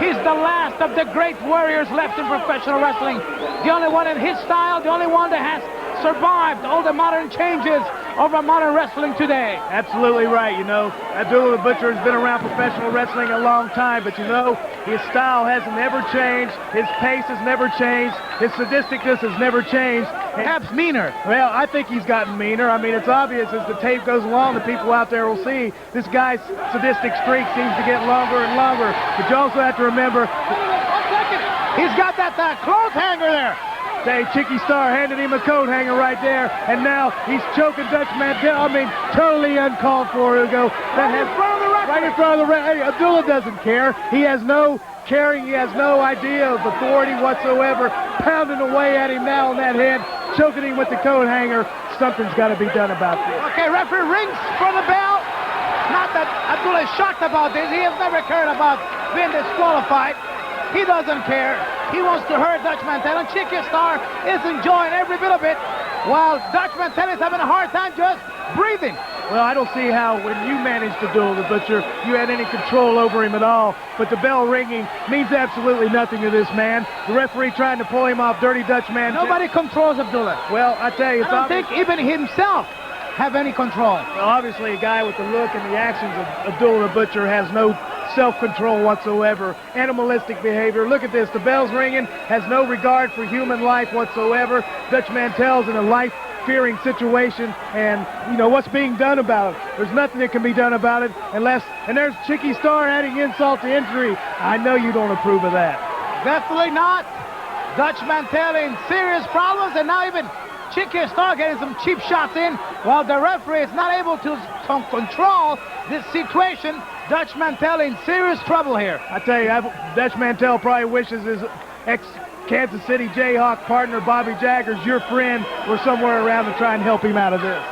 he's the last of the great warriors left in professional wrestling. The only one in his style, the only one that has survived all the modern changes over modern wrestling today. Absolutely right. You know, Abdullah the Butcher has been around professional wrestling a long time, but you know, his style hasn't ever changed. His pace has never changed. His sadisticness has never changed. Perhaps meaner. Well, I think he's gotten meaner. I mean, it's obvious as the tape goes along, the people out there will see this guy's sadistic streak seems to get longer and longer. But you also have to remember, 1 second. He's got that clothes hanger there. say, Chicky Star handed him a coat hanger right there, and now he's choking Dutch Mantell. I mean, totally uncalled for, Hugo. That has right in front of the referee. Hey, Abdullah doesn't care. He has no caring. He has no idea of authority whatsoever. Pounding away at him now on that head, choking him with the coat hanger. Something's got to be done about this. Okay, referee rings for the bell. Not that Abdullah is shocked about this. He has never cared about being disqualified. He doesn't care. He wants to hurt Dutch Mantell, and Chicky Star is enjoying every bit of it, while Dutch Mantell is having a hard time just breathing. Well, I don't see how, when you managed to duel the Butcher, you had any control over him at all. But the bell ringing means absolutely nothing to this man. The referee trying to pull him off Dirty Dutch Mantell. Nobody controls Abdullah. Well, I tell you, I don't think even himself have any control. Well, obviously, a guy with the look and the actions of Abdullah the Butcher has no self-control whatsoever. Animalistic behavior. Look at this. The bell's ringing. Has no regard for human life whatsoever. Dutch Mantell's in a life-fearing situation, and you know what's being done about it. There's nothing that can be done about it unless. And there's Chicky Star adding insult to injury. I know you don't approve of that. Definitely not. Dutch Mantell in serious problems, and now even Chicky Star getting some cheap shots in, while the referee is not able to control this situation. Dutch Mantell in serious trouble here. I tell you, Dutch Mantell probably wishes his ex-Kansas City Jayhawk partner, Bobby Jaggers, your friend, were somewhere around to try and help him out of this.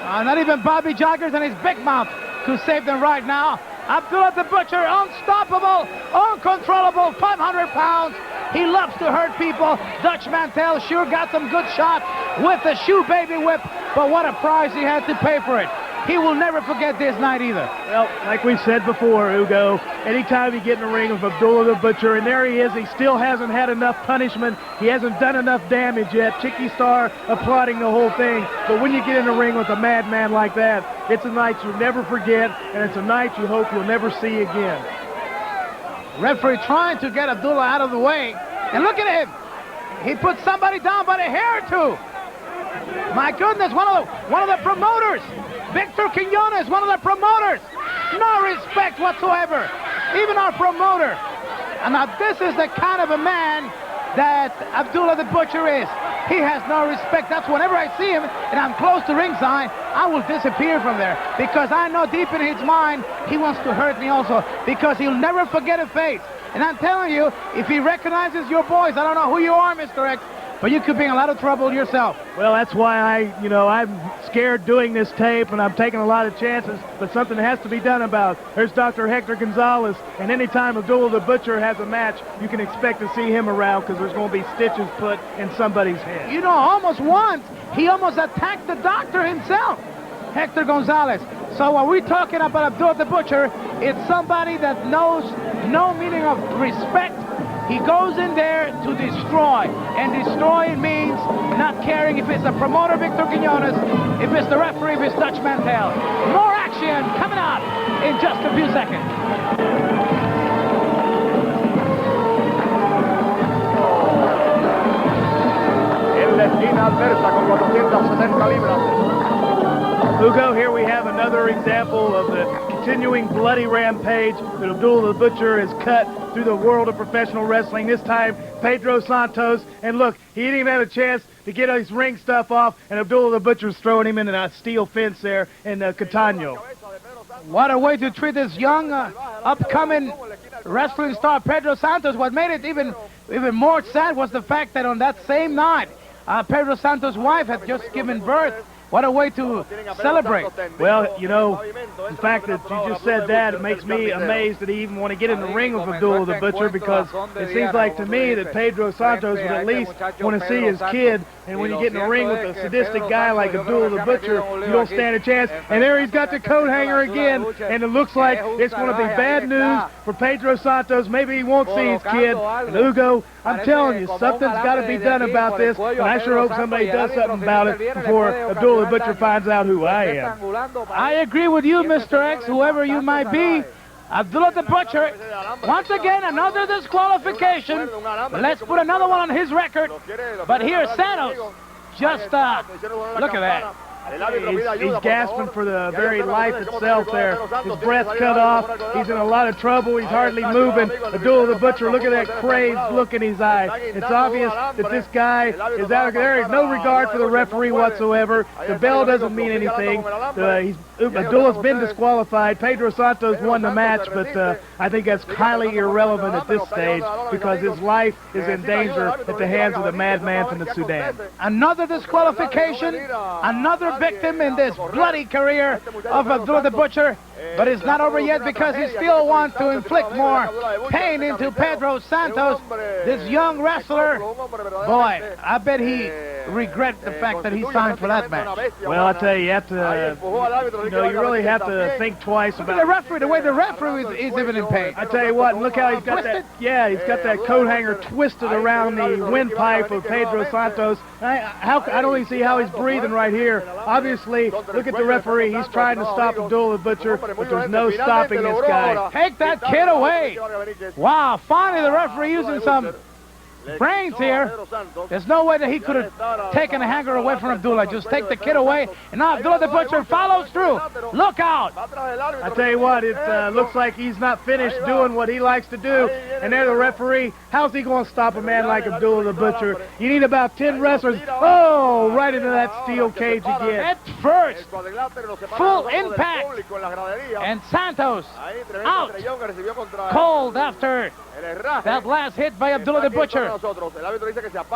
Not even Bobby Jaggers and his big mouth to save them right now. Abdullah the Butcher, unstoppable, uncontrollable, 500 pounds. He loves to hurt people. Dutch Mantell sure got some good shots with the shoe baby whip, but what a price he had to pay for it. He will never forget this night either. Well, like we said before, Hugo, anytime you get in the ring with Abdullah the Butcher, and there he is, he still hasn't had enough punishment. He hasn't done enough damage yet. Chicky Star applauding the whole thing. But when you get in the ring with a madman like that, it's a night you'll never forget, and it's a night you hope you'll never see again. Referee trying to get Abdullah out of the way. And look at him. He put somebody down by the hair or two. My goodness, one of the promoters. Victor Quiñones, one of the promoters. No respect whatsoever. Even our promoter. And now this is the kind of a man that Abdullah the Butcher is. He has no respect. That's whenever I see him and I'm close to ringside, I will disappear from there. Because I know deep in his mind, he wants to hurt me also. Because he'll never forget a face. And I'm telling you, if he recognizes your boys, I don't know who you are, Mr. X, but you could be in a lot of trouble yourself. Well, that's why I'm scared doing this tape, and I'm taking a lot of chances, but something has to be done about it. There's Dr. Hector Gonzalez, and anytime Abdullah the Butcher has a match, you can expect to see him around because there's going to be stitches put in somebody's head. You know, almost once, he almost attacked the doctor himself, Hector Gonzalez. So when we're talking about Abdullah the Butcher, it's somebody that knows no meaning of respect. He goes in there to destroy, and destroy means not caring if it's the promoter, Victor Quiñones, if it's the referee, if it's Dutch Mantell. More action coming up in just a few seconds. En la esquina adversa con 470 libras. Hugo, here we have another example of the continuing bloody rampage that Abdullah the Butcher has cut through the world of professional wrestling. This time, Pedro Santos. And look, he didn't even have a chance to get his ring stuff off, and Abdullah the Butcher's throwing him in a steel fence there in Catano. What a way to treat this young, upcoming wrestling star, Pedro Santos. What made it even more sad was the fact that on that same night, Pedro Santos' wife had just given birth. What a way to celebrate. Well, you know, the fact that you just said that, it makes me amazed that he even want to get in the ring with Abdullah the Butcher, because it seems like to me that Pedro Santos would at least want to see his kid, and when you get in the ring with a sadistic guy like Abdullah the Butcher, you don't stand a chance. And there he's got the coat hanger again, and it looks like it's going to be bad news for Pedro Santos. Maybe he won't see his kid. And Hugo, I'm telling you, something's got to be done about this, and I sure hope somebody does something about it before Abdullah the Butcher finds out who I am. I agree with you, Mr. X, whoever you might be. Abdullah the Butcher, once again, another disqualification. Let's put another one on his record. But here, Santos, just look at that. He's gasping for the very life itself there. His breath's cut off. He's in a lot of trouble. He's hardly moving. Abdullah the Butcher, look at that crazed look in his eye. It's obvious that this guy is out of there. There's no regard for the referee whatsoever. The bell doesn't mean anything. Abdullah's been disqualified. Pedro Santos won the match, but I think that's highly irrelevant at this stage because his life is in danger at the hands of the madman from the Sudan. Another disqualification, another victim in this bloody career of Abdullah the Butcher, but it's not over yet because he still wants to inflict more pain into Pedro Santos, this young wrestler. Boy, I bet he regrets the fact that he signed for that match. Well, I tell you, you have to, you really have to think twice about the referee. The way the referee is even in pain. I tell you what, look how he's got that. Yeah, he's got that coat hanger twisted around the windpipe of Pedro Santos. I don't even see how he's breathing right here. Obviously, look at the referee. He's trying to stop Abdullah the Butcher, but there's no stopping this guy. Take that kid away. Wow, finally the referee using some brains here. There's no way that he could have taken a hanger away from Abdullah. Just take the kid away, and now Abdullah the Butcher follows through. Look out. I tell you what, it looks like he's not finished doing what he likes to do, and there the referee. How's he going to stop a man like Abdullah the Butcher? You need about 10 wrestlers. Oh, right into that steel cage again. At first, full impact, and Santos out cold after that last hit by Abdullah the Butcher.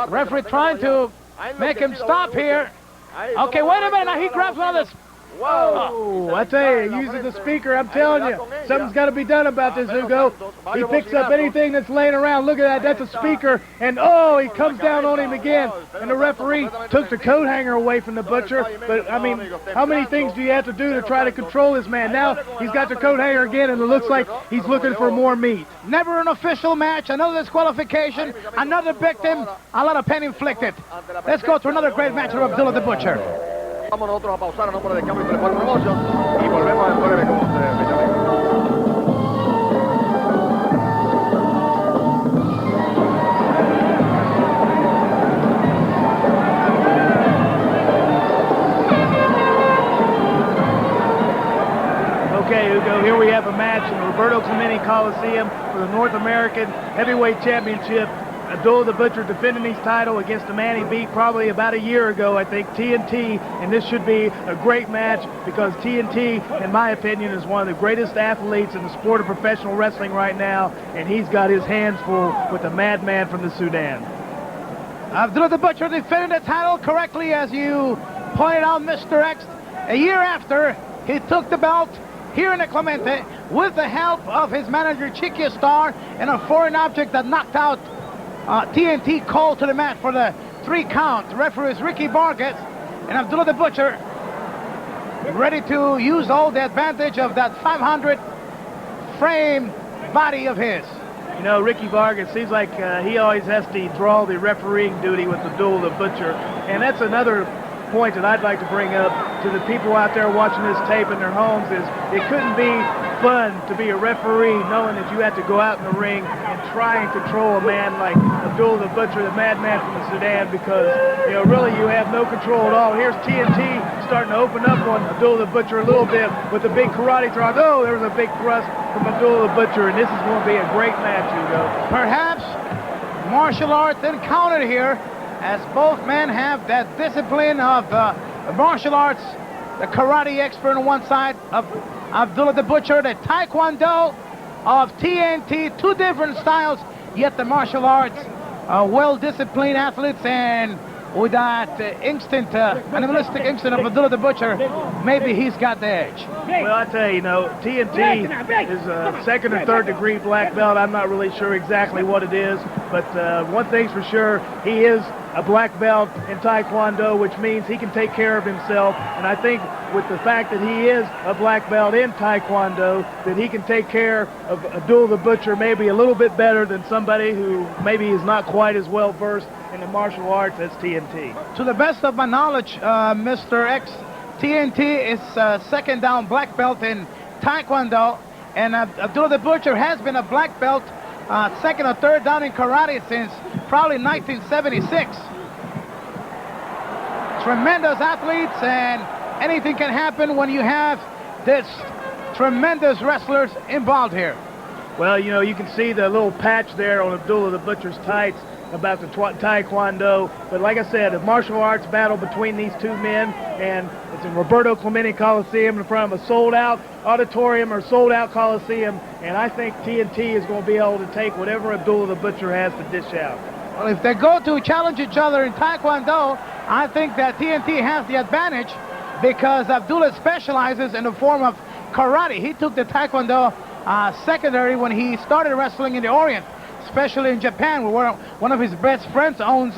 Referee trying to make him stop here. Okay, wait a minute. Now he grabs one of this. Whoa! I tell you, using the speaker, I'm telling you, something's got to be done about this, Hugo. He picks up anything that's laying around. Look at that, that's a speaker. And oh, he comes down on him again. And the referee took the coat hanger away from the Butcher. But, I mean, how many things do you have to do to try to control this man? Now he's got the coat hanger again, and it looks like he's looking for more meat. Never an official match, another disqualification, another victim, a lot of pain inflicted. Let's go to another great match of Abdullah the Butcher. Vamos nosotros a pausar a nombre de Cambio Telefónico Promotion y volvemos en breve con ustedes. Okay, Hugo, here we have a match in the Roberto Clemente Coliseum for the North American Heavyweight Championship. Abdullah the Butcher defending his title against a man he beat probably about a year ago, I think, TNT, and this should be a great match because TNT, in my opinion, is one of the greatest athletes in the sport of professional wrestling right now, and he's got his hands full with the madman from the Sudan. Abdullah the Butcher defended the title correctly, as you pointed out, Mr. X. A year after, he took the belt here in the Clemente with the help of his manager, Chiqui Star, and a foreign object that knocked out TNT called to the mat for the 3 count. The referee is Ricki and Abdullah the Butcher ready to use all the advantage of that 500 frame body of his. You know, Ricki Vargas seems like he always has to draw the refereeing duty with Abdullah the Butcher, and that's another point that I'd like to bring up to the people out there watching this tape in their homes is it couldn't be fun to be a referee knowing that you have to go out in the ring and try and control a man like Abdullah the Butcher, the madman from the Sudan, because, you know, really you have no control at all. Here's TNT starting to open up on Abdullah the Butcher a little bit with the big karate thrust. Oh, there was a big thrust from Abdullah the Butcher, and this is going to be a great match, Hugo. Perhaps martial arts encountered here, as both men have that discipline of martial arts, the karate expert on one side of Abdullah the Butcher, the taekwondo of TNT, 2 different styles, yet the martial arts, well-disciplined athletes, and with that instinct, animalistic instinct of Abdullah the Butcher, maybe he's got the edge. Well, I tell you, TNT is a 2nd or 3rd degree black belt. I'm not really sure exactly what it is, but one thing's for sure, he is a black belt in Taekwondo, which means he can take care of himself. And I think with the fact that he is a black belt in Taekwondo, that he can take care of Abdullah the Butcher maybe a little bit better than somebody who maybe is not quite as well versed in the martial arts as TNT. To the best of my knowledge, Mr. X, TNT is second down black belt in Taekwondo, and Abdullah the Butcher has been a black belt second or third down in karate since probably 1976. Tremendous athletes, and anything can happen when you have this tremendous wrestlers involved here. Well, you know, you can see the little patch there on Abdullah the Butcher's tights about the Taekwondo. But like I said, a martial arts battle between these two men, and it's in Roberto Clemente Coliseum in front of a sold-out auditorium or sold-out Coliseum, and I think TNT is going to be able to take whatever Abdullah the Butcher has to dish out. Well, if they go to challenge each other in Taekwondo, I think that TNT has the advantage because Abdullah specializes in the form of karate. He took the Taekwondo secondary when he started wrestling in the Orient, especially in Japan, where one of his best friends owns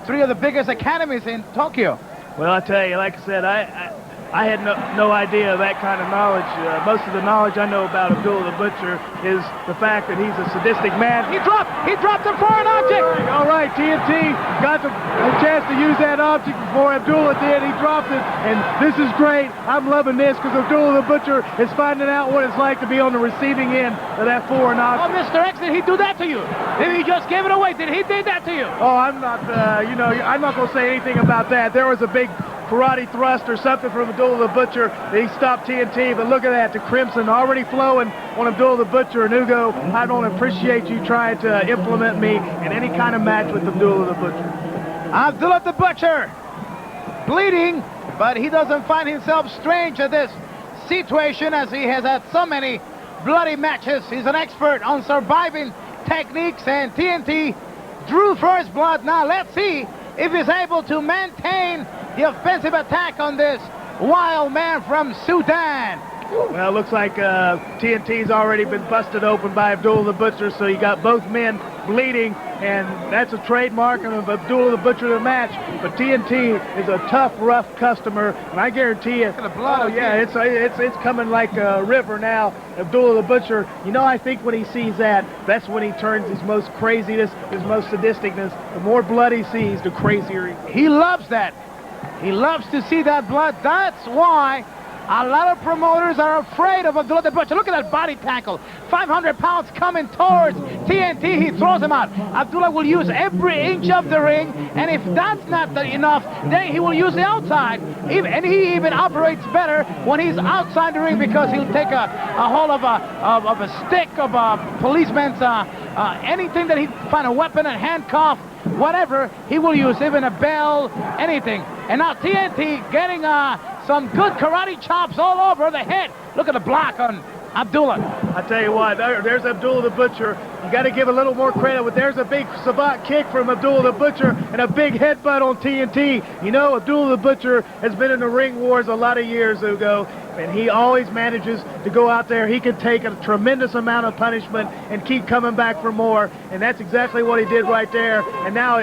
3 of the biggest academies in Tokyo. Well, I tell you, like I said, I had no idea of that kind of knowledge. Most of the knowledge I know about Abdullah the Butcher is the fact that he's a sadistic man. He dropped a foreign object. All right, TNT got a chance to use that object before Abdullah did. He dropped it, and this is great. I'm loving this because Abdullah the Butcher is finding out what it's like to be on the receiving end of that foreign object. Oh, Mr. X, did he do that to you? Did he just give it away? Did he do that to you? Oh, I'm not, I'm not going to say anything about that. There was a big karate thrust or something from Abdullah the Butcher. He stopped TNT, but look at that, the crimson already flowing on Abdullah the Butcher. And Hugo, I don't appreciate you trying to implement me in any kind of match with Abdullah the Butcher. Abdullah the Butcher bleeding, but he doesn't find himself strange at this situation as he has had so many bloody matches. He's an expert on surviving techniques, and TNT drew first blood. Now let's see if he's able to maintain the offensive attack on this wild man from Sudan. Well, it looks like TNT's already been busted open by Abdullah the Butcher, so you got both men bleeding, and that's a trademark of Abdullah the Butcher the match. But TNT is a tough, rough customer, and I guarantee you, it's coming like a river now. Abdullah the Butcher, you know, I think when he sees that, that's when he turns his most craziness, his most sadisticness. The more blood he sees, the crazier he loves that. He loves to see that blood. That's why a lot of promoters are afraid of Abdullah the Butcher. Look at that body tackle. 500 pounds coming towards TNT. He throws him out. Abdullah will use every inch of the ring, and if that's not enough, then he will use the outside. And he even operates better when he's outside the ring because he'll take a hold of a stick, of a policeman's, anything that he find, a weapon, a handcuff, whatever, he will use, even a bell, anything. And now TNT getting some good karate chops all over the head. Look at the block on Abdullah. I tell you what, there's Abdullah the Butcher. You got to give a little more credit. But there's a big savant kick from Abdullah the Butcher and a big headbutt on TNT. You know, Abdullah the Butcher has been in the ring wars a lot of years ago, and he always manages to go out there. He can take a tremendous amount of punishment and keep coming back for more, and that's exactly what he did right there. And now,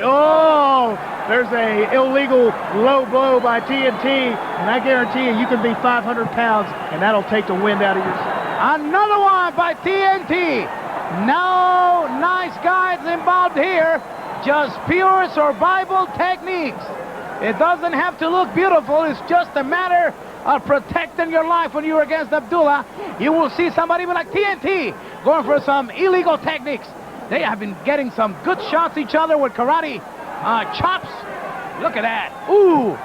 there's a illegal low blow by TNT, and I guarantee you can be 500 pounds, and that'll take the wind out of your sail. Another one by TNT. No nice guys involved here, just pure survival techniques. It doesn't have to look beautiful. It's just a matter of protecting your life. When you're against Abdullah, you will see somebody even like TNT going for some illegal techniques. They have been getting some good shots each other with karate chops. Look at that. Ooh.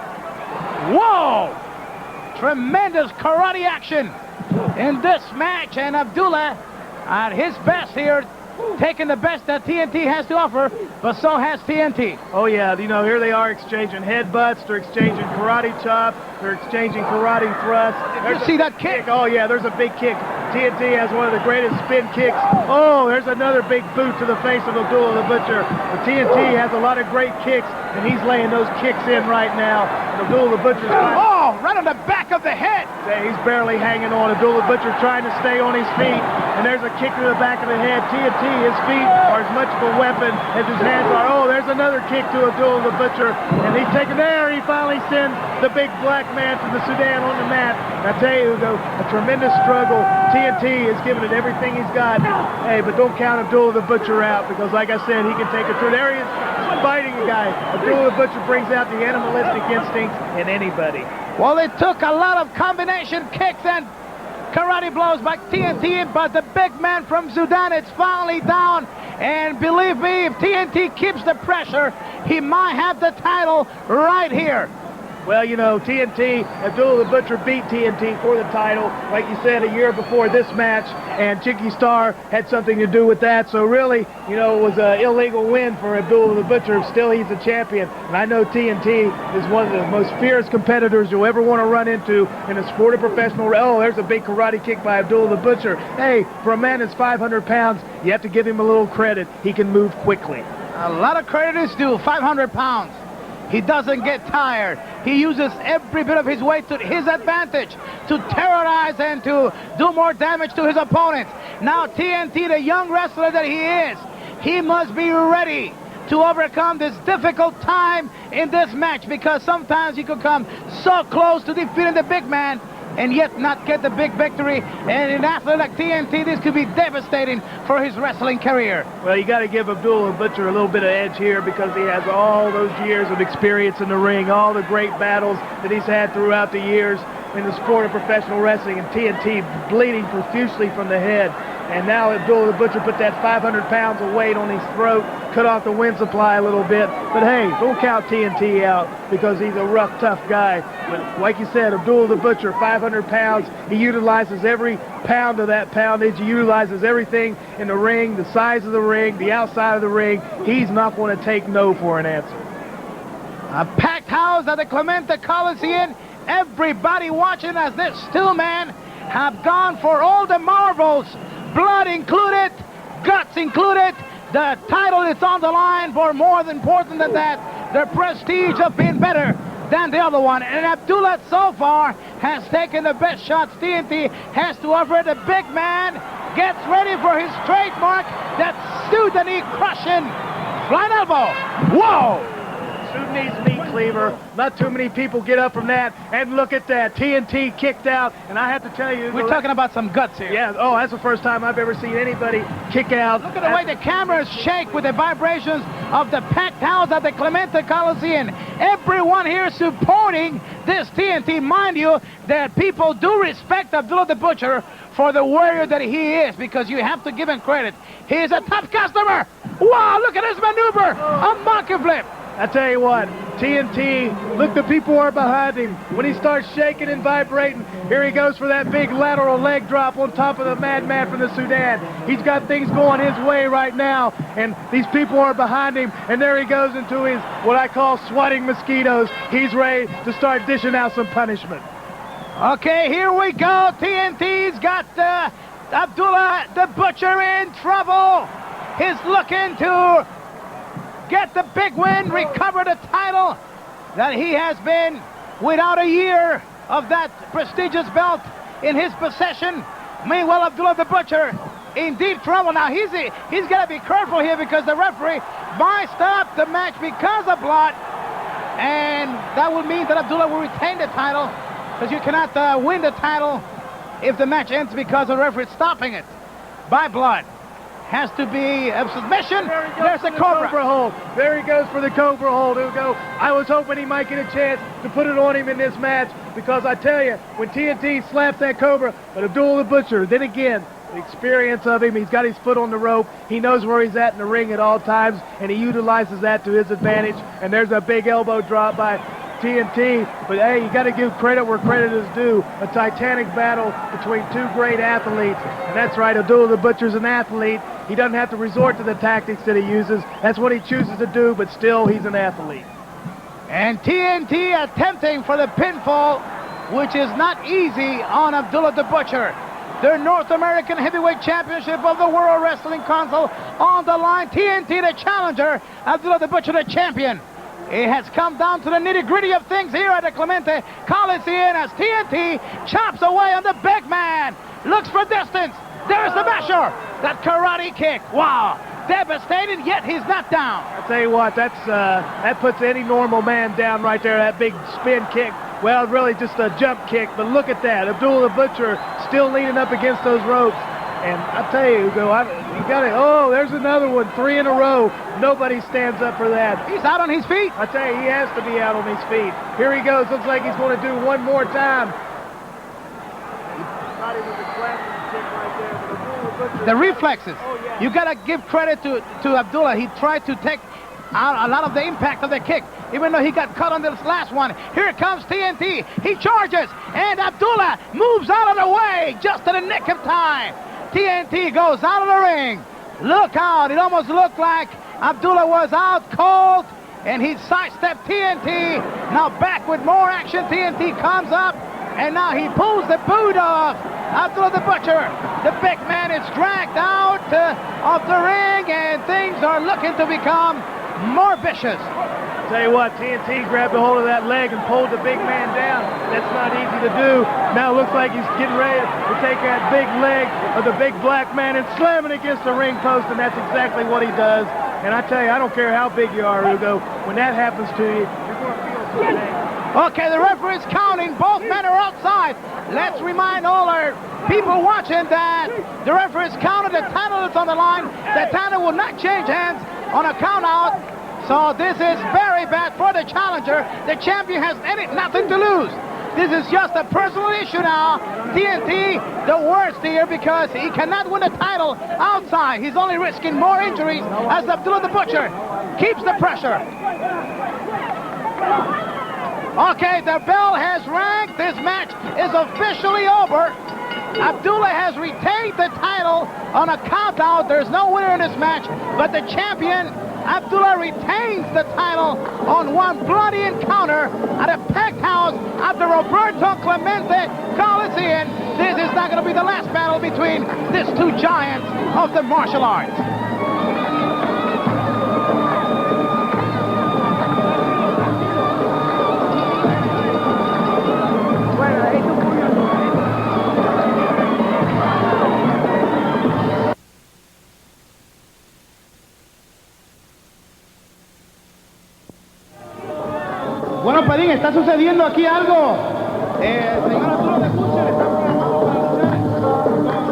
Whoa. Tremendous karate action in this match, and Abdullah at his best here, taking the best that TNT has to offer, but so has TNT. Oh yeah, you know, here they are exchanging headbutts, they're exchanging karate chops, they're exchanging karate thrusts. You see that kick? Oh yeah, there's a big kick. TNT has one of the greatest spin kicks. Oh, there's another big boot to the face of Abdullah the Butcher. But TNT has a lot of great kicks, and he's laying those kicks in right now. And Abdullah the Butcher's right on the back of the head. He's barely hanging on. Abdullah the Butcher trying to stay on his feet, and there's a kick to the back of the head. TNT, his feet are as much of a weapon as his hands are. Oh, there's another kick to Abdullah the Butcher, and he's taken there. He finally sends the big black man from the Sudan on the mat. I tell you, Hugo, a tremendous struggle. TNT has given it everything he's got. Hey, but don't count Abdullah the Butcher out because, like I said, he can take it through. There he is, fighting a guy. Abdullah the Butcher brings out the animalistic instinct in anybody. Well, it took a lot of combination kicks and karate blows by TNT, but the big man from Sudan is finally down. And believe me, if TNT keeps the pressure, he might have the title right here. Well, you know, TNT, Abdullah the Butcher beat TNT for the title, like you said, a year before this match, and Chicky Star had something to do with that. So really, you know, it was an illegal win for Abdullah the Butcher. Still, he's the champion. And I know TNT is one of the most fierce competitors you'll ever want to run into in a sport of professional. Oh, there's a big karate kick by Abdullah the Butcher. Hey, for a man that's 500 pounds, you have to give him a little credit. He can move quickly. A lot of credit is due, 500 pounds. He doesn't get tired. He uses every bit of his weight to his advantage to terrorize and to do more damage to his opponents. Now TNT, the young wrestler that he is, he must be ready to overcome this difficult time in this match because sometimes you could come so close to defeating the big man and yet not get the big victory. And in an athlete like TNT, this could be devastating for his wrestling career. Well, you got to give Abdullah Butcher a little bit of edge here because he has all those years of experience in the ring, all the great battles that he's had throughout the years in the sport of professional wrestling, and TNT bleeding profusely from the head. And now Abdullah the Butcher put that 500 pounds of weight on his throat, cut off the wind supply a little bit. But hey, don't count TNT out because he's a rough, tough guy. But like you said, Abdullah the Butcher, 500 pounds. He utilizes every pound of that poundage. He utilizes everything in the ring, the size of the ring, the outside of the ring. He's not going to take no for an answer. A packed house at the Clemente Coliseum. Everybody watching as this still man have gone for all the marvels. Blood included, guts included. The title is on the line for more than important than that, the prestige of being better than the other one. And Abdullah so far has taken the best shots TNT has to offer. The big man gets ready for his trademark, that Sudanese crushing flying elbow. Whoa! Sudanese meat cleaver. Not too many people get up from that. And look at that. TNT kicked out. And I have to tell you, we're talking about some guts here. Yeah. Oh, that's the first time I've ever seen anybody kick out. Look at the way the cameras shake with the vibrations of the packed house at the Clemente Coliseum. Everyone here supporting this TNT. Mind you, that people do respect Abdullah the Butcher for the warrior that he is, because you have to give him credit. He is a top customer. Wow, look at this maneuver. A monkey flip. I tell you what, TNT, look, the people are behind him. When he starts shaking and vibrating, here he goes for that big lateral leg drop on top of the madman from the Sudan. He's got things going his way right now, and these people are behind him, and there he goes into his, what I call swatting mosquitoes. He's ready to start dishing out some punishment. Okay, here we go. TNT's got Abdullah the Butcher in trouble. He's looking to get the big win, recover the title that he has been without a year of that prestigious belt in his possession. Meanwhile, Abdullah the Butcher in deep trouble. Now he's got to be careful here because the referee might stop the match because of blood, and that would mean that Abdullah will retain the title, because you cannot win the title if the match ends because the referee is stopping it by blood. Has to be a submission. There's the Cobra hold. There he goes for the Cobra hold, Hugo. I was hoping he might get a chance to put it on him in this match, because I tell you, when TNT slaps that Cobra, but Abdullah the Butcher, then again, the experience of him, he's got his foot on the rope. He knows where he's at in the ring at all times, and he utilizes that to his advantage. And there's a big elbow drop by TNT, but hey, you got to give credit where credit is due. A titanic battle between two great athletes, and that's right, Abdullah the Butcher's an athlete. He doesn't have to resort to the tactics that he uses. That's what he chooses to do, but still, he's an athlete. And TNT attempting for the pinfall, which is not easy on Abdullah the Butcher. Their North American Heavyweight Championship of the World Wrestling Council on the line. TNT the challenger, Abdullah the Butcher the champion. It has come down to the nitty-gritty of things here at the Clemente Coliseum as TNT chops away on the big man. Looks for distance. There's the masher. That karate kick. Wow. Devastating, yet he's not down. I'll tell you what, that puts any normal man down right there, that big spin kick Well, really just a jump kick, but look at that. Abdullah the Butcher still leaning up against those ropes. And I tell you, Hugo, you got it. Oh, there's another one, 3 in a row. Nobody stands up for that. He's out on his feet. I tell you, he has to be out on his feet. Here he goes. Looks like he's going to do one more time. Thought he was a classic kick right there, but Abdullah the Butcher. The reflexes. Oh, yeah. You got to give credit to Abdullah. He tried to take out a lot of the impact of the kick, even though he got cut on this last one. Here comes TNT. He charges, and Abdullah moves out of the way just in the nick of time. TNT goes out of the ring. Look out. It almost looked like Abdullah was out cold, and he sidestepped TNT. Now back with more action. TNT comes up, and now he pulls the boot off Abdullah the Butcher. The big man is dragged out of the ring, and things are looking to become more vicious. Tell you what, TNT grabbed a hold of that leg and pulled the big man down. That's not easy to do. Now it looks like he's getting ready to take that big leg of the big black man and slam it against the ring post, and that's exactly what he does. And I tell you, I don't care how big you are, Hugo, when that happens to you, you're going to feel something. Okay, the referee is counting. Both men are outside. Let's remind all our people watching that the referee is counted. The title is on the line. The title will not change hands on a count out. So this is very bad for the challenger. The champion has nothing to lose. This is just a personal issue now. TNT, the worst here, because he cannot win the title outside. He's only risking more injuries as Abdullah the Butcher keeps the pressure. Okay, the bell has rang. This match is officially over. Abdullah has retained the title on a count out. There's no winner in this match, but the champion, Abdullah, retains the title on one bloody encounter at a packed house at the Roberto Clemente Coliseum. This is not going to be the last battle between these two giants of the martial arts. Bueno, Padín, está sucediendo aquí algo. Señor Arturo de Butcher está programado para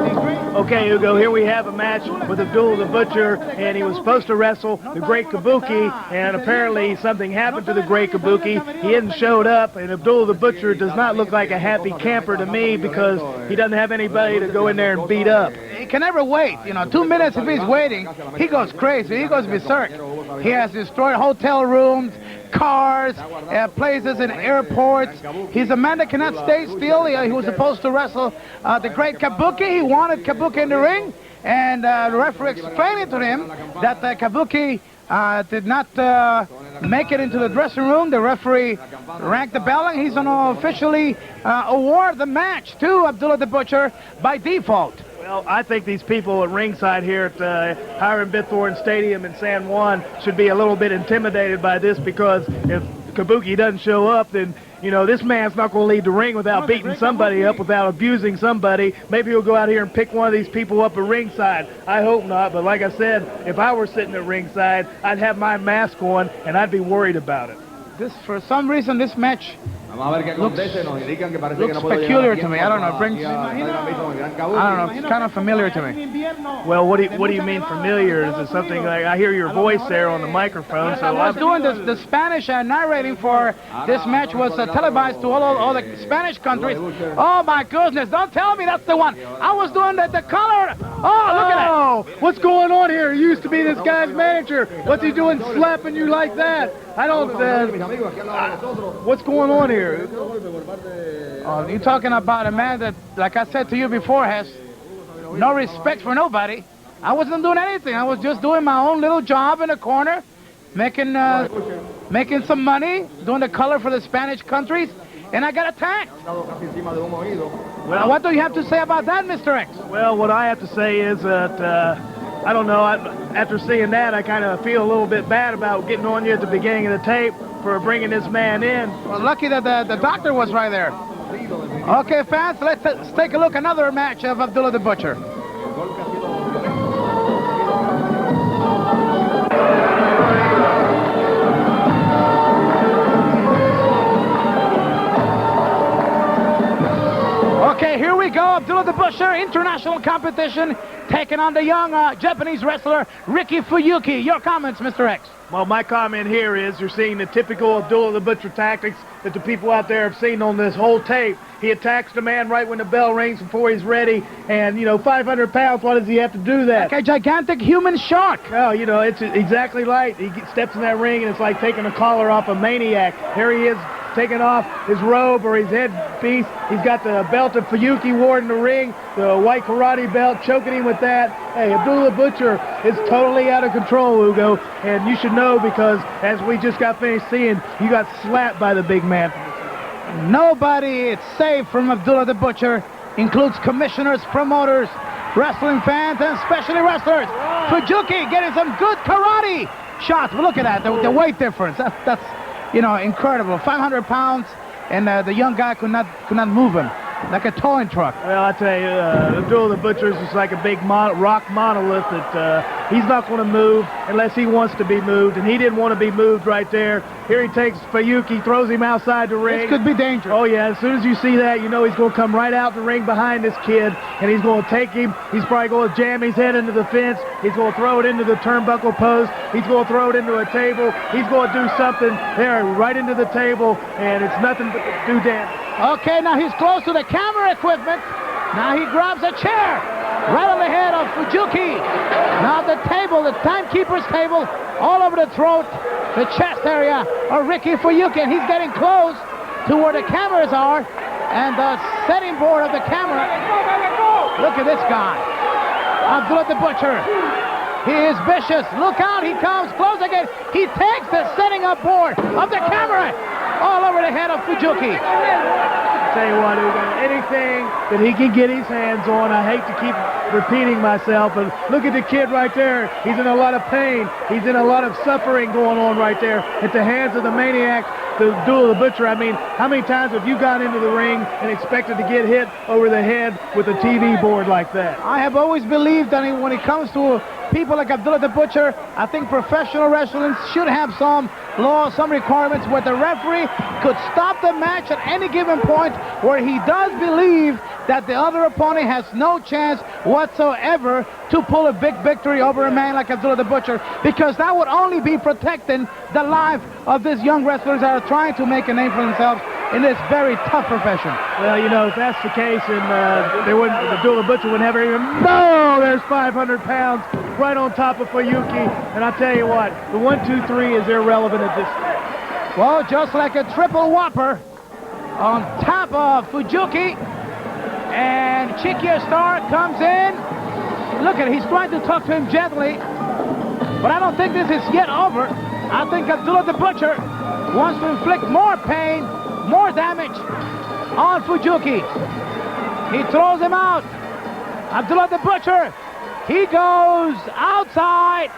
luchar. Okay, Hugo, here we have a match with Abdullah the Butcher, and he was supposed to wrestle the Great Kabuki, and apparently something happened to the Great Kabuki. He hadn't showed up, and Abdullah the Butcher does not look like a happy camper to me because he doesn't have anybody to go in there and beat up. He can never wait. 2 minutes if he's waiting, he goes crazy. He goes berserk. He has destroyed hotel rooms, cars, places in airports. He's a man that cannot stay still. He was supposed to wrestle the Great Kabuki. He wanted Kabuki in the ring, and the referee explained to him that Kabuki did not make it into the dressing room. The referee rang the bell, and he's going to officially award the match to Abdullah the Butcher by default. Well, I think these people at ringside here at Hiram Bithorn Stadium in San Juan should be a little bit intimidated by this, because if Kabuki doesn't show up, then, this man's not going to leave the ring without beating somebody up, without abusing somebody. Maybe he'll go out here and pick one of these people up at ringside. I hope not, but like I said, if I were sitting at ringside, I'd have my mask on, and I'd be worried about it. For some reason, this match looks peculiar to me. I don't know. I don't know. It's kind of familiar to me. Well, what do you mean familiar? Is it something like, I hear your voice there on the microphone? So I was doing the Spanish narrating for this match was televised to all the Spanish countries. Oh my goodness! Don't tell me that's the one. I was doing the color. Oh, look at that! What's going on here? You used to be this guy's manager. What's he doing slapping you like that? I don't. What's going on here? Oh, you're talking about a man that, like I said to you before, has no respect for nobody. I wasn't doing anything. I was just doing my own little job in the corner, making some money, doing the color for the Spanish countries, and I got attacked. Well, what do you have to say about that, Mr. X? Well, what I have to say is that I don't know. After seeing that, I kind of feel a little bit bad about getting on you at the beginning of the tape for bringing this man in. Well, lucky that the doctor was right there. Okay, fans, let's take a look at another match of Abdullah the Butcher. Okay, here we go. Abdullah the Butcher, international competition, taking on the young Japanese wrestler, Ricki Fuyuki. Your comments, Mr. X. Well, my comment here is you're seeing the typical Abdullah the Butcher tactics that the people out there have seen on this whole tape. He attacks the man right when the bell rings before he's ready. And, 500 pounds, why does he have to do that? Like a gigantic human shark. Oh, it's exactly right. He steps in that ring, and it's like taking a collar off a maniac. Here he is, taking off his robe or his headpiece. He's got the belt of Fuyuki wore in the ring, the white karate belt, choking him with that. Hey, Abdullah the Butcher is totally out of control, Hugo, and you should know because as we just got finished seeing, you got slapped by the big man. Nobody is safe from Abdullah the Butcher, includes commissioners, promoters, wrestling fans, and especially wrestlers. Fuyuki getting some good karate shots. But look at that, the weight difference. That's incredible. 500 pounds, and the young guy could not move him, like a towing truck. Well, I tell you, Abdullah the Butcher is just like a big rock monolith that he's not going to move unless he wants to be moved, and he didn't want to be moved right there. Here he takes Fuyuki, throws him outside the ring. This could be dangerous. Oh, yeah, as soon as you see that, you know he's going to come right out the ring behind this kid, and he's going to take him. He's probably going to jam his head into the fence. He's going to throw it into the turnbuckle post. He's going to throw it into a table. He's going to do something there right into the table, and it's nothing but do damage. Okay, now he's close to the camera equipment. Now he grabs a chair right on the head of Fuyuki. Now the table, the timekeeper's table, all over the throat, the chest area of Ricki Fuyuki, and he's getting close to where the cameras are and the setting board of the camera. Look at this guy, Abdullah the Butcher. He is vicious. Look out, he comes close again. He takes the setting up board of the camera all over the head of Fuyuki. Tell you what, Hugo, anything that he can get his hands on, I hate to keep repeating myself, but look at the kid right there. He's in a lot of pain. He's in a lot of suffering going on right there at the hands of the maniac, the Abdullah the Butcher. I mean, how many times have you gone into the ring and expected to get hit over the head with a TV board like that? I have always believed that when it comes to people like Abdullah the Butcher, I think professional wrestling should have some laws, some requirements where the referee could stop the match at any given point where he does believe that the other opponent has no chance whatsoever to pull a big victory over a man like Abdullah the Butcher, because that would only be protecting the life of these young wrestlers that are trying to make a name for themselves in this very tough profession. Well, if that's the case, and Abdullah the Butcher would never even know there's 500 pounds right on top of Fuyuki. And I tell you what, the 1, 2, 3 is irrelevant at this stage. Well, just like a triple whopper on top of Fuyuki, and Chicky Star comes in. Look at it, he's trying to talk to him gently, but I don't think this is yet over. I think Abdullah the Butcher wants to inflict more pain, more damage on Fuyuki. He throws him out. Abdullah the Butcher, he goes outside.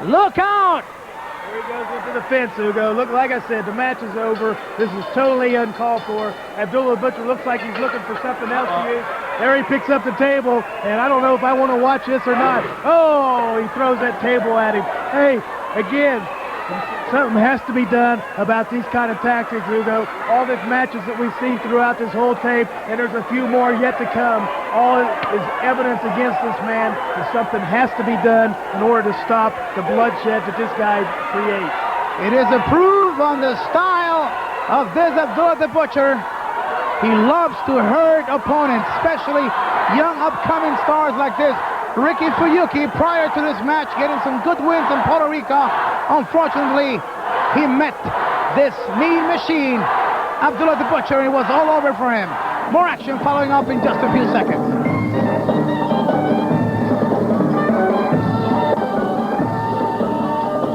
Look out! Here he goes into the fence, Hugo. Look, like I said, the match is over. This is totally uncalled for. Abdullah the Butcher looks like he's looking for something else to use. There he picks up the table, and I don't know if I want to watch this or not. Oh, he throws that table at him. Hey, again, something has to be done about these kind of tactics, Hugo. All these matches that we see throughout this whole tape, and there's a few more yet to come, all is evidence against this man, and something has to be done in order to stop the bloodshed that this guy creates. It is approved on the style of this Abdullah the Butcher. He loves to hurt opponents, especially young upcoming stars like this. Ricki Fuyuki, prior to this match, getting some good wins in Puerto Rico. Unfortunately, he met this mean machine, Abdullah the Butcher, and it was all over for him. More action following up in just a few seconds.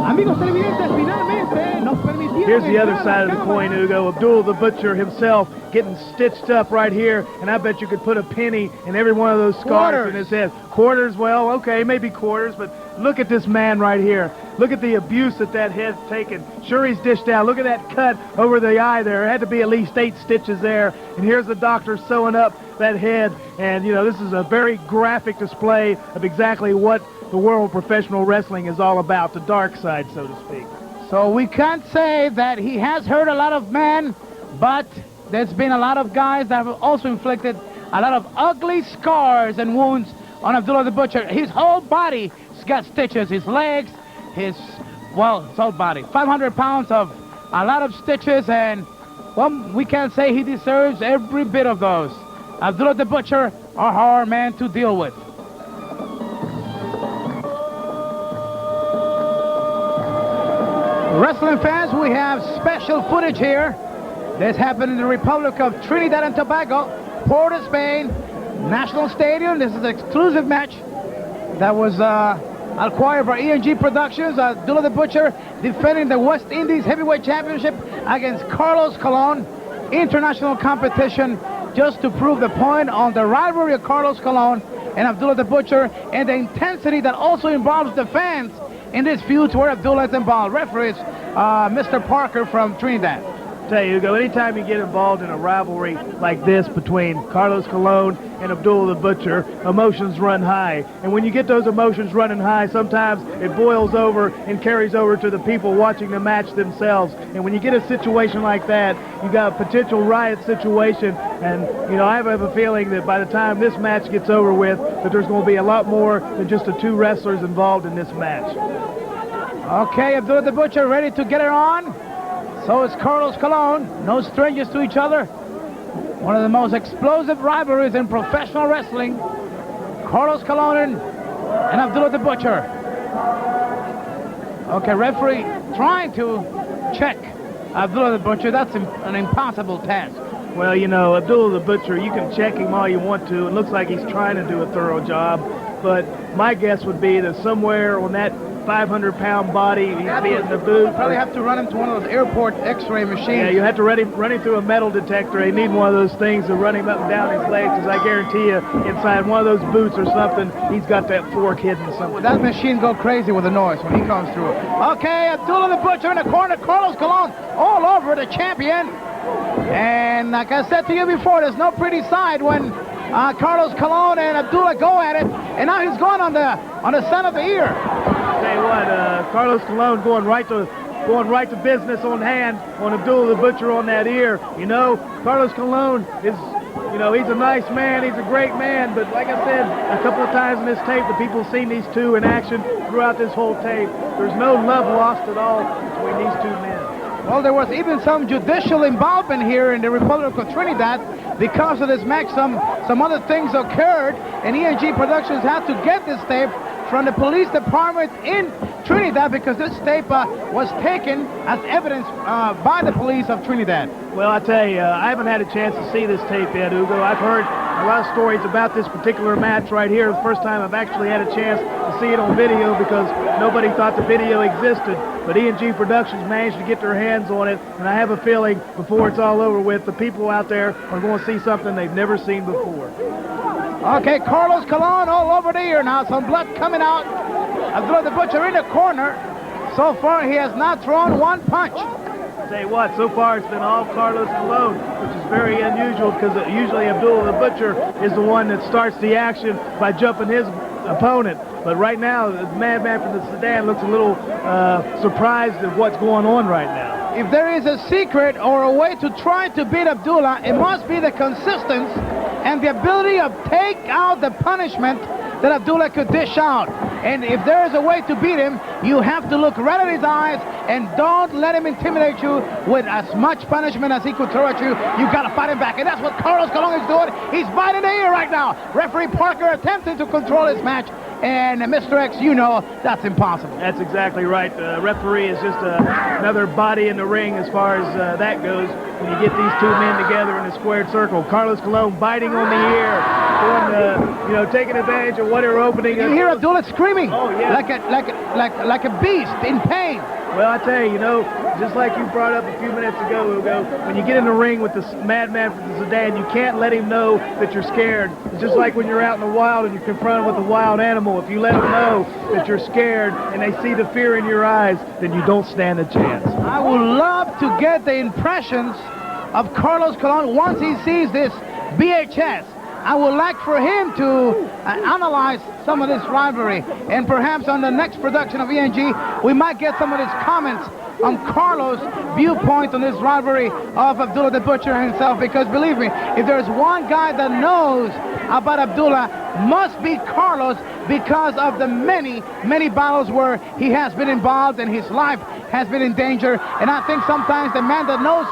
Amigos televidentes, finalmente nos permitieron. Here's the other side of the coin, Hugo. Abdullah the Butcher himself getting stitched up right here, and I bet you could put a penny in every one of those scars in his head. Quarters, well, okay, maybe quarters, but look at this man right here. Look at the abuse that head's taken. Sure, he's dished out. Look at that cut over the eye there. It had to be at least 8 stitches there. And here's the doctor sewing up that head. And, this is a very graphic display of exactly what the world of professional wrestling is all about, the dark side, so to speak. So we can't say that he has hurt a lot of men, but there's been a lot of guys that have also inflicted a lot of ugly scars and wounds on Abdullah the Butcher. His whole body's got stitches. His legs, his whole body. 500 pounds of a lot of stitches, and well, we can't say he deserves every bit of those. Abdullah the Butcher, a hard man to deal with. Wrestling fans, we have special footage here. This happened in the Republic of Trinidad and Tobago, Port of Spain, National Stadium. This is an exclusive match that was acquired by E&G Productions. Abdullah the Butcher defending the West Indies Heavyweight Championship against Carlos Colon. International competition just to prove the point on the rivalry of Carlos Colon and Abdullah the Butcher, and the intensity that also involves the fans in this feud where Abdullah is involved. Referee is Mr. Parker from Trinidad. Tell you, Hugo, anytime you get involved in a rivalry like this between Carlos Colon and Abdullah the Butcher, emotions run high. And when you get those emotions running high, sometimes it boils over and carries over to the people watching the match themselves. And when you get a situation like that, you got a potential riot situation. And, you know, I have a feeling that by the time this match gets over with, that there's going to be a lot more than just the two wrestlers involved in this match. Okay, Abdullah the Butcher ready to get it on. So is Carlos Colon. No strangers to each other. One of the most explosive rivalries in professional wrestling. Carlos Colon and Abdullah the Butcher. Okay, referee trying to check Abdullah the Butcher. That's an impossible task. Well, you know, Abdullah the Butcher, you can check him all you want to. It looks like he's trying to do a thorough job. But my guess would be that somewhere on that 500-pound body, he'd be in the boot. You probably have to run him to one of those airport x-ray machines. Yeah, you have to run him through a metal detector. They need one of those things to run him up and down his legs, because I guarantee you, inside one of those boots or something, he's got that fork hidden somewhere. That machine go crazy with the noise when he comes through. Okay, Abdullah the Butcher in the corner. Carlos Colon all over the champion. And like I said to you before, there's no pretty side when Carlos Colon and Abdullah go at it. And now he's going on the center of the ear. Tell you what, Carlos Colon going right to business on hand on Abdullah the Butcher on that ear. You know, Carlos Colon is, you know, he's a nice man, he's a great man, but like I said a couple of times in this tape, the people have seen these two in action throughout this whole tape. There's no love lost at all between these two men. Well, there was even some judicial involvement here in the Republic of Trinidad because of this match. Some other things occurred, and E&G Productions had to get this tape from the police department in Trinidad because this tape was taken as evidence by the police of Trinidad. Well, I tell you, I haven't had a chance to see this tape yet, Hugo. I've heard a lot of stories about this particular match right here. The first time I've actually had a chance to see it on video because nobody thought the video existed. But E&G Productions managed to get their hands on it, and I have a feeling before it's all over with, the people out there are going to see something they've never seen before. Okay, Carlos Colon all over the ear now. Some blood coming out. Abdullah the Butcher in the corner. So far, he has not thrown one punch. I'll tell you what, so far it's been all Carlos Colon, which is very unusual because usually Abdullah the Butcher is the one that starts the action by jumping his opponent. But right now, the madman from the sedan looks a little surprised at what's going on right now. If there is a secret or a way to try to beat Abdullah, it must be the consistency and the ability of take out the punishment that Abdullah could dish out. And if there is a way to beat him, you have to look right at his eyes and don't let him intimidate you with as much punishment as he could throw at you. You got to fight him back. And that's what Carlos Colon is doing. He's biting the ear right now. Referee Parker attempting to control his match. And Mr. X, you know, that's impossible. That's exactly right. The referee is just another body in the ring as far as that goes. When you get these two men together in a squared circle, Carlos Colon biting on the ear, doing, taking advantage of whatever opening. You hear Abdullah screaming, oh, yeah, like a beast in pain. Well, I tell you, just like you brought up a few minutes ago, Hugo, when you get in the ring with this madman from the sedan, you can't let him know that you're scared. It's just like when you're out in the wild and you're confronted with a wild animal. If you let them know that you're scared and they see the fear in your eyes, then you don't stand a chance. I would love to get the impressions of Carlos Colon once he sees this VHS. I would like for him to analyze some of this rivalry, and perhaps on the next production of ENG, we might get some of his comments on Carlos' viewpoint on this rivalry of Abdullah the Butcher himself, because believe me, if there's one guy that knows about Abdullah, must be Carlos, because of the many battles where he has been involved and his life has been in danger. And I think sometimes the man that knows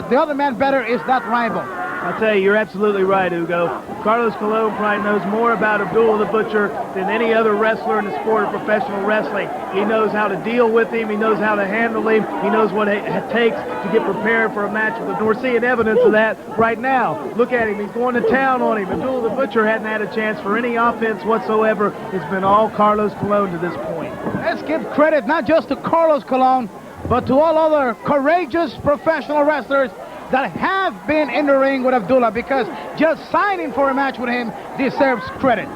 the other man better is that rival. I tell you, you're absolutely right, Hugo. Carlos Colon probably knows more about Abdullah the Butcher than any other wrestler in the sport of professional wrestling. He knows how to deal with him. He knows how to handle him. He knows what it takes to get prepared for a match with him. We're seeing evidence of that right now. Look at him. He's going to town on him. Abdullah the Butcher hadn't had a chance for any offense whatsoever. It's been all Carlos Colon to this point. Let's give credit not just to Carlos Colon, but to all other courageous professional wrestlers that have been in the ring with Abdullah, because just signing for a match with him deserves credit.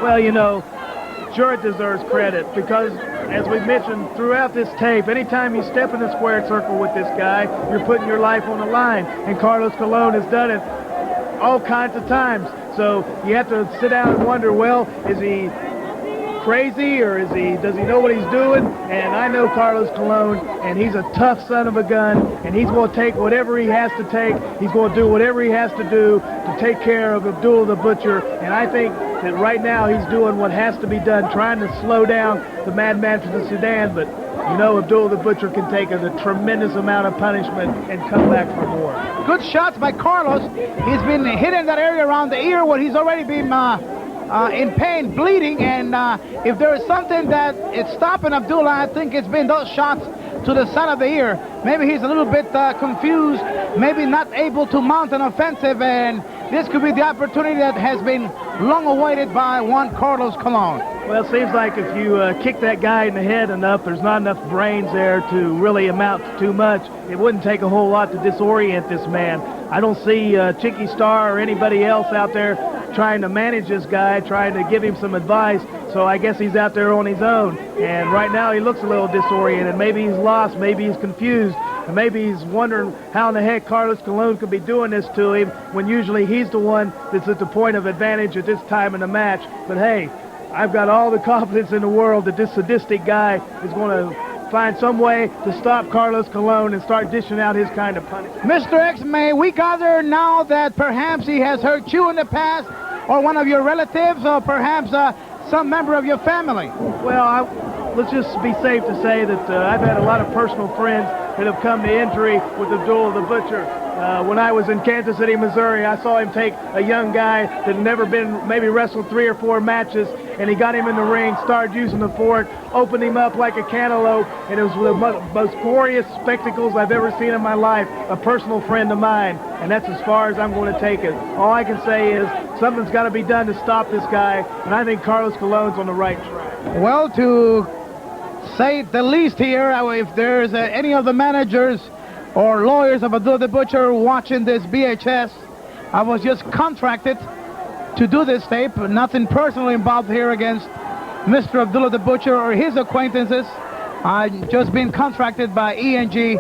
Well, you know, sure it deserves credit, because as we've mentioned throughout this tape, anytime you step in the square circle with this guy, you're putting your life on the line, and Carlos Colon has done it all kinds of times. So you have to sit down and wonder, well, is he crazy, or does he know what he's doing? And I know Carlos Colon, and he's a tough son of a gun, and he's going to take whatever he has to take. He's going to do whatever he has to do to take care of Abdullah the Butcher. And I think that right now he's doing what has to be done, trying to slow down the madman from the Sudan. But you know, Abdullah the Butcher can take a tremendous amount of punishment and come back for more. Good shots by Carlos. He's been hitting that area around the ear where he's already been in pain, bleeding, and if there is something that is stopping Abdullah, I think it's been those shots to the side of the ear. Maybe he's a little bit confused, maybe not able to mount an offensive, and this could be the opportunity that has been long awaited by one Carlos Colon. Well, it seems like if you kick that guy in the head enough, there's not enough brains there to really amount to too much. It wouldn't take a whole lot to disorient this man. I don't see Chicky Star or anybody else out there trying to manage this guy, trying to give him some advice. So I guess he's out there on his own. And right now he looks a little disoriented. Maybe he's lost, maybe he's confused, and maybe he's wondering how in the heck Carlos Colon could be doing this to him when usually he's the one that's at the point of advantage at this time in the match. But hey, I've got all the confidence in the world that this sadistic guy is going to find some way to stop Carlos Colon and start dishing out his kind of punishment. Mr. X, may we gather now that perhaps he has hurt you in the past, or one of your relatives, or perhaps some member of your family? Well, let's just be safe to say that I've had a lot of personal friends that have come to injury with Abdullah the Butcher. When I was in Kansas City, Missouri, I saw him take a young guy that had never been, maybe wrestled 3 or 4 matches, and he got him in the ring, started using the fork, opened him up like a cantaloupe, and it was one of the most glorious spectacles I've ever seen in my life. A personal friend of mine, and that's as far as I'm going to take it. All I can say is something's got to be done to stop this guy, and I think Carlos Colon's on the right track. Well, to say the least here, if there's any of the managers or lawyers of Abdullah the Butcher watching this VHS, I was just contracted to do this tape. Nothing personally involved here against Mr. Abdullah the Butcher or his acquaintances. I've just been contracted by ENG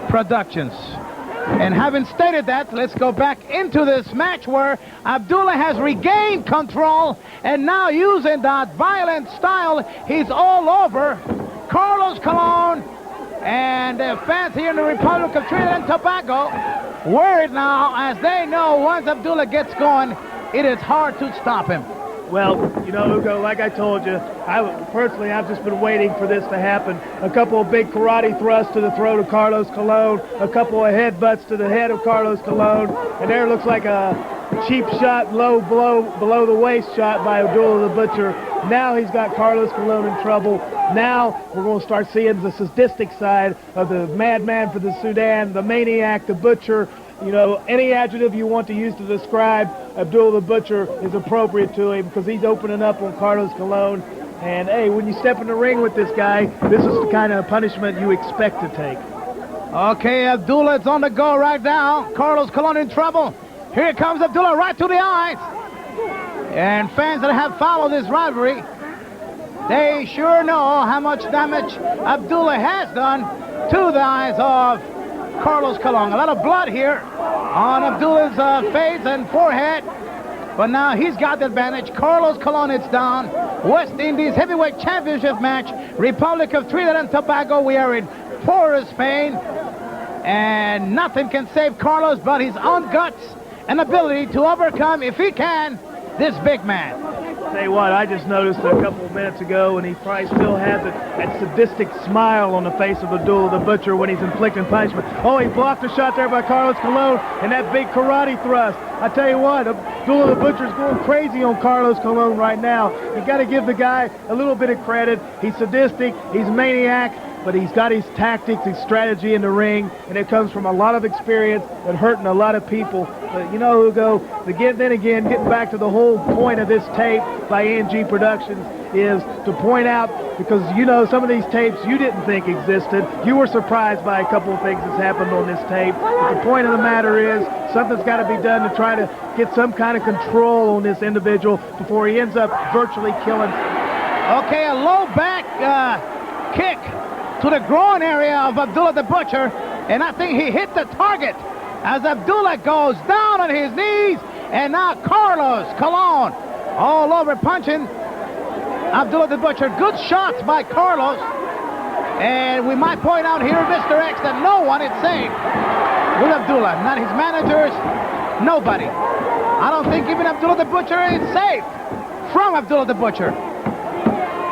Productions. And having stated that, let's go back into this match where Abdullah has regained control, and now using that violent style, he's all over Carlos Colon. And the fans here in the Republic of Trinidad and Tobago worried now, as they know once Abdullah gets going, it is hard to stop him. Well, you know, Hugo, like I told you, I've just been waiting for this to happen. A couple of big karate thrusts to the throat of Carlos Colon, a couple of headbutts to the head of Carlos Colon, and there looks like a cheap shot, low blow, below the waist shot by Abdullah the Butcher. Now he's got Carlos Colon in trouble. Now we're going to start seeing the sadistic side of the madman for the Sudan, the maniac, the butcher. You know, any adjective you want to use to describe Abdullah the Butcher is appropriate to him, because he's opening up on Carlos Colon. And hey, when you step in the ring with this guy, this is the kind of punishment you expect to take. Okay, Abdullah is on the go right now. Carlos Colon in trouble. Here comes Abdullah right to the eyes. And fans that have followed this rivalry, they sure know how much damage Abdullah has done to the eyes of Carlos Colon. A lot of blood here on Abdullah's face and forehead. But now he's got the advantage. Carlos Colon is down. West Indies Heavyweight Championship match. Republic of Trinidad and Tobago. We are in Port Spain. And nothing can save Carlos but his own guts and ability to overcome, if he can, this big man. Tell you what, I just noticed a couple of minutes ago, and he probably still has that sadistic smile on the face of Abdullah the Butcher when he's inflicting punishment. Oh, he blocked a shot there by Carlos Colon, and that big karate thrust. I tell you what, Abdullah the Butcher's going crazy on Carlos Colon right now. You got to give the guy a little bit of credit. He's sadistic, he's a maniac, but he's got his tactics, his strategy in the ring, and it comes from a lot of experience and hurting a lot of people. But you know, Hugo, then again, getting back to the whole point of this tape by ENG Productions is to point out, because you know some of these tapes you didn't think existed. You were surprised by a couple of things that's happened on this tape. But the point of the matter is something's got to be done to try to get some kind of control on this individual before he ends up virtually killing. Okay, a low back kick to the groin area of Abdullah the Butcher, and I think he hit the target as Abdullah goes down on his knees, and now Carlos Colon all over punching Abdullah the Butcher. Good shots by Carlos, and we might point out here, Mr. X, that no one is safe with Abdullah, not his managers, nobody. I don't think even Abdullah the Butcher is safe from Abdullah the Butcher.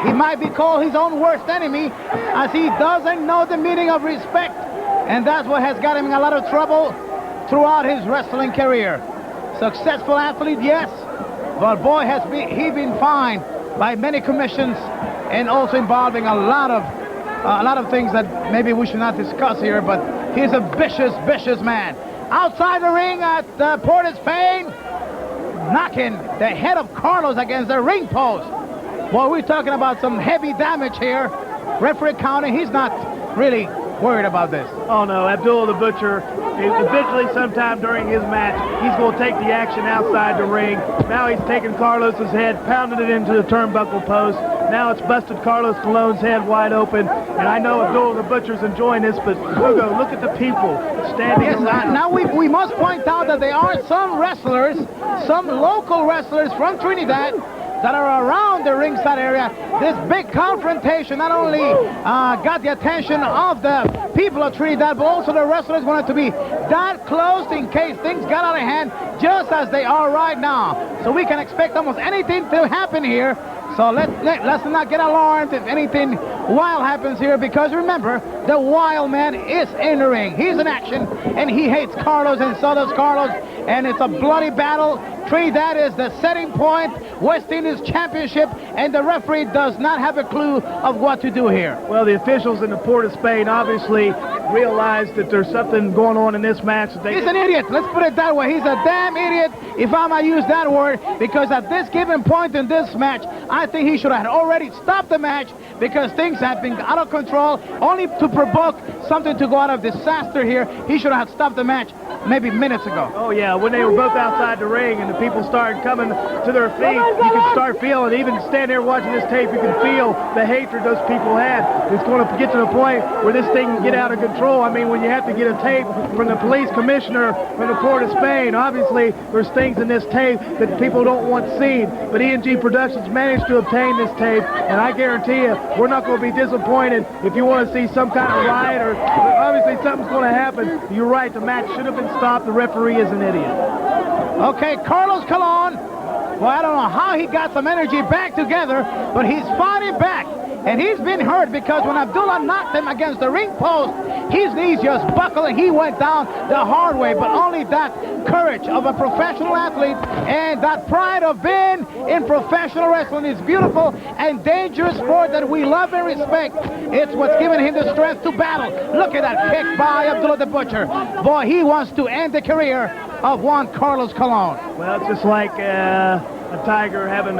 He might be called his own worst enemy, as he doesn't know the meaning of respect, and that's what has got him in a lot of trouble throughout his wrestling career. Successful athlete, yes, but boy, has he been fined by many commissions, and also involving a lot of things that maybe we should not discuss here. But he's a vicious man. Outside the ring at Port of Spain, knocking the head of Carlos against the ring post. Well, we're talking about some heavy damage here. Referee counting, he's not really worried about this. Oh no, Abdullah the Butcher, eventually sometime during his match, he's going to take the action outside the ring. Now he's taking Carlos's head, pounding it into the turnbuckle post. Now it's busted Carlos Colon's head wide open. And I know Abdullah the Butcher's enjoying this, but Hugo, look at the people standing around. Now we must point out that there are some wrestlers, some local wrestlers from Trinidad that are around the ringside area. This big confrontation not only got the attention of the people of Trinidad, but also the wrestlers wanted to be that close in case things got out of hand, just as they are right now. So we can expect almost anything to happen here. So let's not get alarmed if anything wild happens here, because remember, the wild man is in the ring. He's in action, and he hates Carlos, and so does Carlos, and it's a bloody battle. Trinidad is the setting point, West Indies championship, and the referee does not have a clue of what to do here. Well, the officials in the Port of Spain obviously realized that there's something going on in this match. He's an idiot. Let's put it that way. He's a damn idiot, if I might use that word, because at this given point in this match, I think he should have already stopped the match, because things have been out of control, only to provoke something to go out of disaster here. He should have stopped the match maybe minutes ago. Oh yeah, when they were both outside the ring and the people started coming to their feet, you can start feeling, even standing there watching this tape, you can feel the hatred those people had. It's going to get to the point where this thing can get out of control. I mean, when you have to get a tape from the police commissioner from the Port of Spain, obviously there's things in this tape that people don't want seen, but ENG Productions managed to obtain this tape, and I guarantee you, we're not going to be disappointed if you want to see some kind of riot, or obviously something's going to happen. You're right, the match should have been stopped. The referee is an idiot. Okay, Carlos Colon. Well, I don't know how he got some energy back together, but he's fighting back. And he's been hurt because when Abdullah knocked him against the ring post, his knees just buckled and he went down the hard way. But only that courage of a professional athlete and that pride of being in professional wrestling is beautiful and dangerous sport that we love and respect. It's what's given him the strength to battle. Look at that kick by Abdullah the Butcher. Boy, he wants to end the career of one Carlos Colon. Well, it's just like a tiger having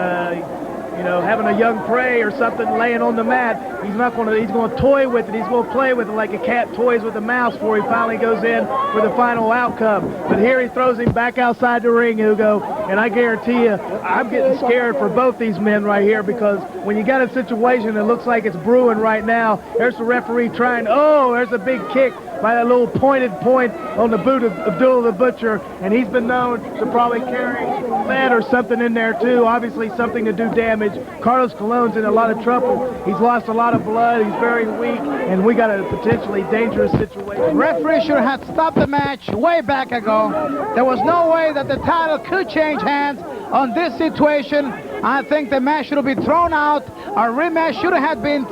having a young prey or something laying on the mat. He's going to toy with it. He's going to play with it like a cat toys with a mouse before he finally goes in for the final outcome. But here he throws him back outside the ring, Hugo, and I guarantee you, I'm getting scared for both these men right here, because when you got a situation that looks like it's brewing right now, there's the referee trying, oh, there's a big kick by that little pointed point on the boot of Abdullah the Butcher, and he's been known to probably carry lead or something in there too, obviously something to do damage. Carlos Colon's in a lot of trouble. He's lost a lot of blood. He's very weak, and we got a potentially dangerous situation. Referee should have stopped the match way back ago. There was no way that the title could change hands on this situation. I think the match should have been thrown out. A rematch should have been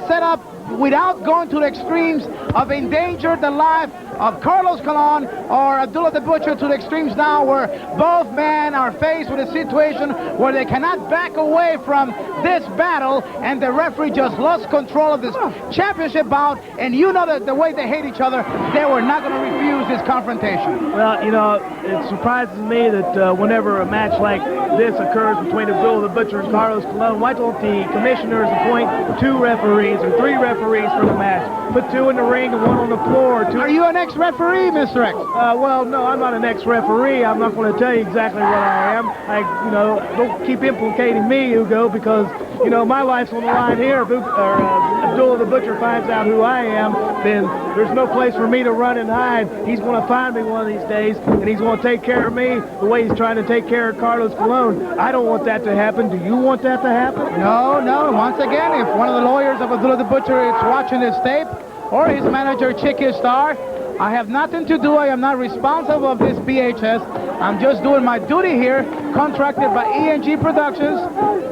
set up without going to the extremes of endangering the life of Carlos Colon or Abdullah the Butcher to the extremes now, where both men are faced with a situation where they cannot back away from this battle, and the referee just lost control of this championship bout. And you know that the way they hate each other, they were not going to refuse this confrontation. Well, you know, it surprises me that whenever a match like this occurs between Abdullah the Butcher and Carlos Colon, why don't the commissioners appoint 2 referees or 3 referees for the match? Put 2 in the ring and 1 on the floor. Are you an ex-referee, Mr. X? Well, no, I'm not an ex-referee. I'm not going to tell you exactly what I am. Don't keep implicating me, Hugo, because, you know, my life's on the line here. If Abdullah the Butcher finds out who I am, then there's no place for me to run and hide. He's going to find me one of these days, and he's going to take care of me the way he's trying to take care of Carlos Colon. I don't want that to happen. Do you want that to happen? No, no. Once again, if one of the lawyers of Abdullah the Butcher is watching this tape, or his manager, Chicky Star, I have nothing to do. I am not responsible of this BHS. I'm just doing my duty here, contracted by E&G Productions.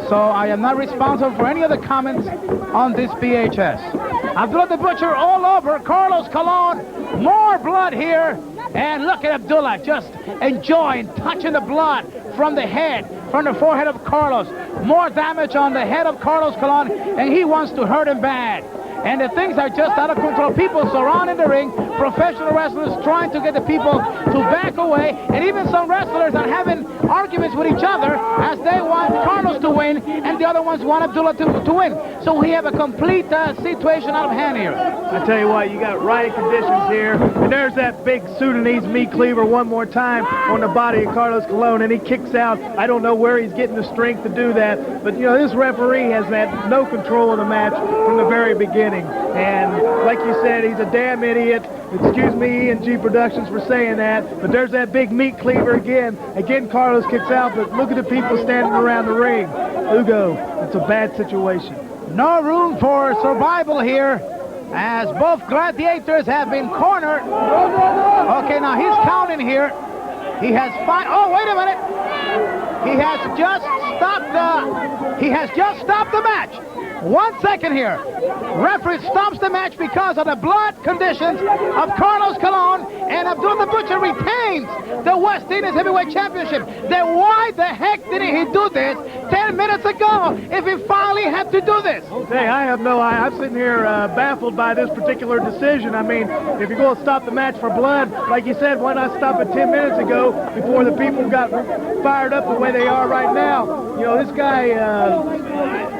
So I am not responsible for any of the comments on this BHS. Abdullah the Butcher all over. Carlos Colon, more blood here. And look at Abdullah just enjoying, touching the blood from the head, from the forehead of Carlos. More damage on the head of Carlos Colon, and he wants to hurt him bad. And the things are just out of control. People surrounding the ring, professional wrestlers trying to get the people to back away, and even some wrestlers are having arguments with each other as they want Carlos to win, and the other ones want Abdullah to win. So we have a complete situation out of hand here. I tell you what, you got riot conditions here, and there's that big Sudanese meat cleaver one more time on the body of Carlos Colon, and he kicks out. I don't know where he's getting the strength to do that, but, you know, this referee has had no control of the match from the very beginning. And like you said, he's a damn idiot. Excuse me, E&G Productions, for saying that. But there's that big meat cleaver again. Again, Carlos kicks out, but look at the people standing around the ring. Hugo, it's a bad situation. No room for survival here, as both gladiators have been cornered. Okay, now he's counting here. He has 5. Oh, wait a minute. He has just stopped the match. 1 second here. Referee stops the match because of the blood conditions of Carlos Colon, and Abdullah the Butcher retains the West Indies Heavyweight Championship. Then why the heck didn't he do this 10 minutes ago if he finally had to do this? Hey, I have no idea. I'm sitting here baffled by this particular decision. I mean, if you're going to stop the match for blood, like you said, why not stop it 10 minutes ago before the people got fired up the way they are right now? You know, this guy,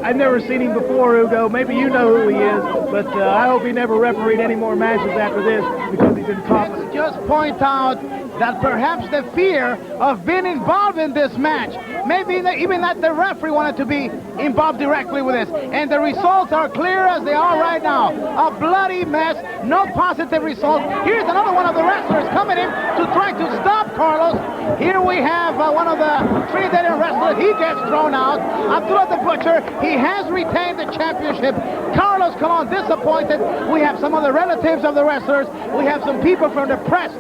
I've never seen him before, Hugo. Maybe you know who he is, but I hope he never refereed any more matches after this because he's incompetent. Let's just point out that perhaps the fear of being involved in this match, maybe even that the referee wanted to be involved directly with this, and the results are clear as they are right now. A bloody mess, no positive results. Here's another one of the wrestlers coming in to try to stop Carlos. Here we have one of the Trinidadian wrestlers. He gets thrown out. Abdullah the Butcher, he has retained the championship. Carlos Colon disappointed. We have some of the relatives of the wrestlers. We have some people from the press.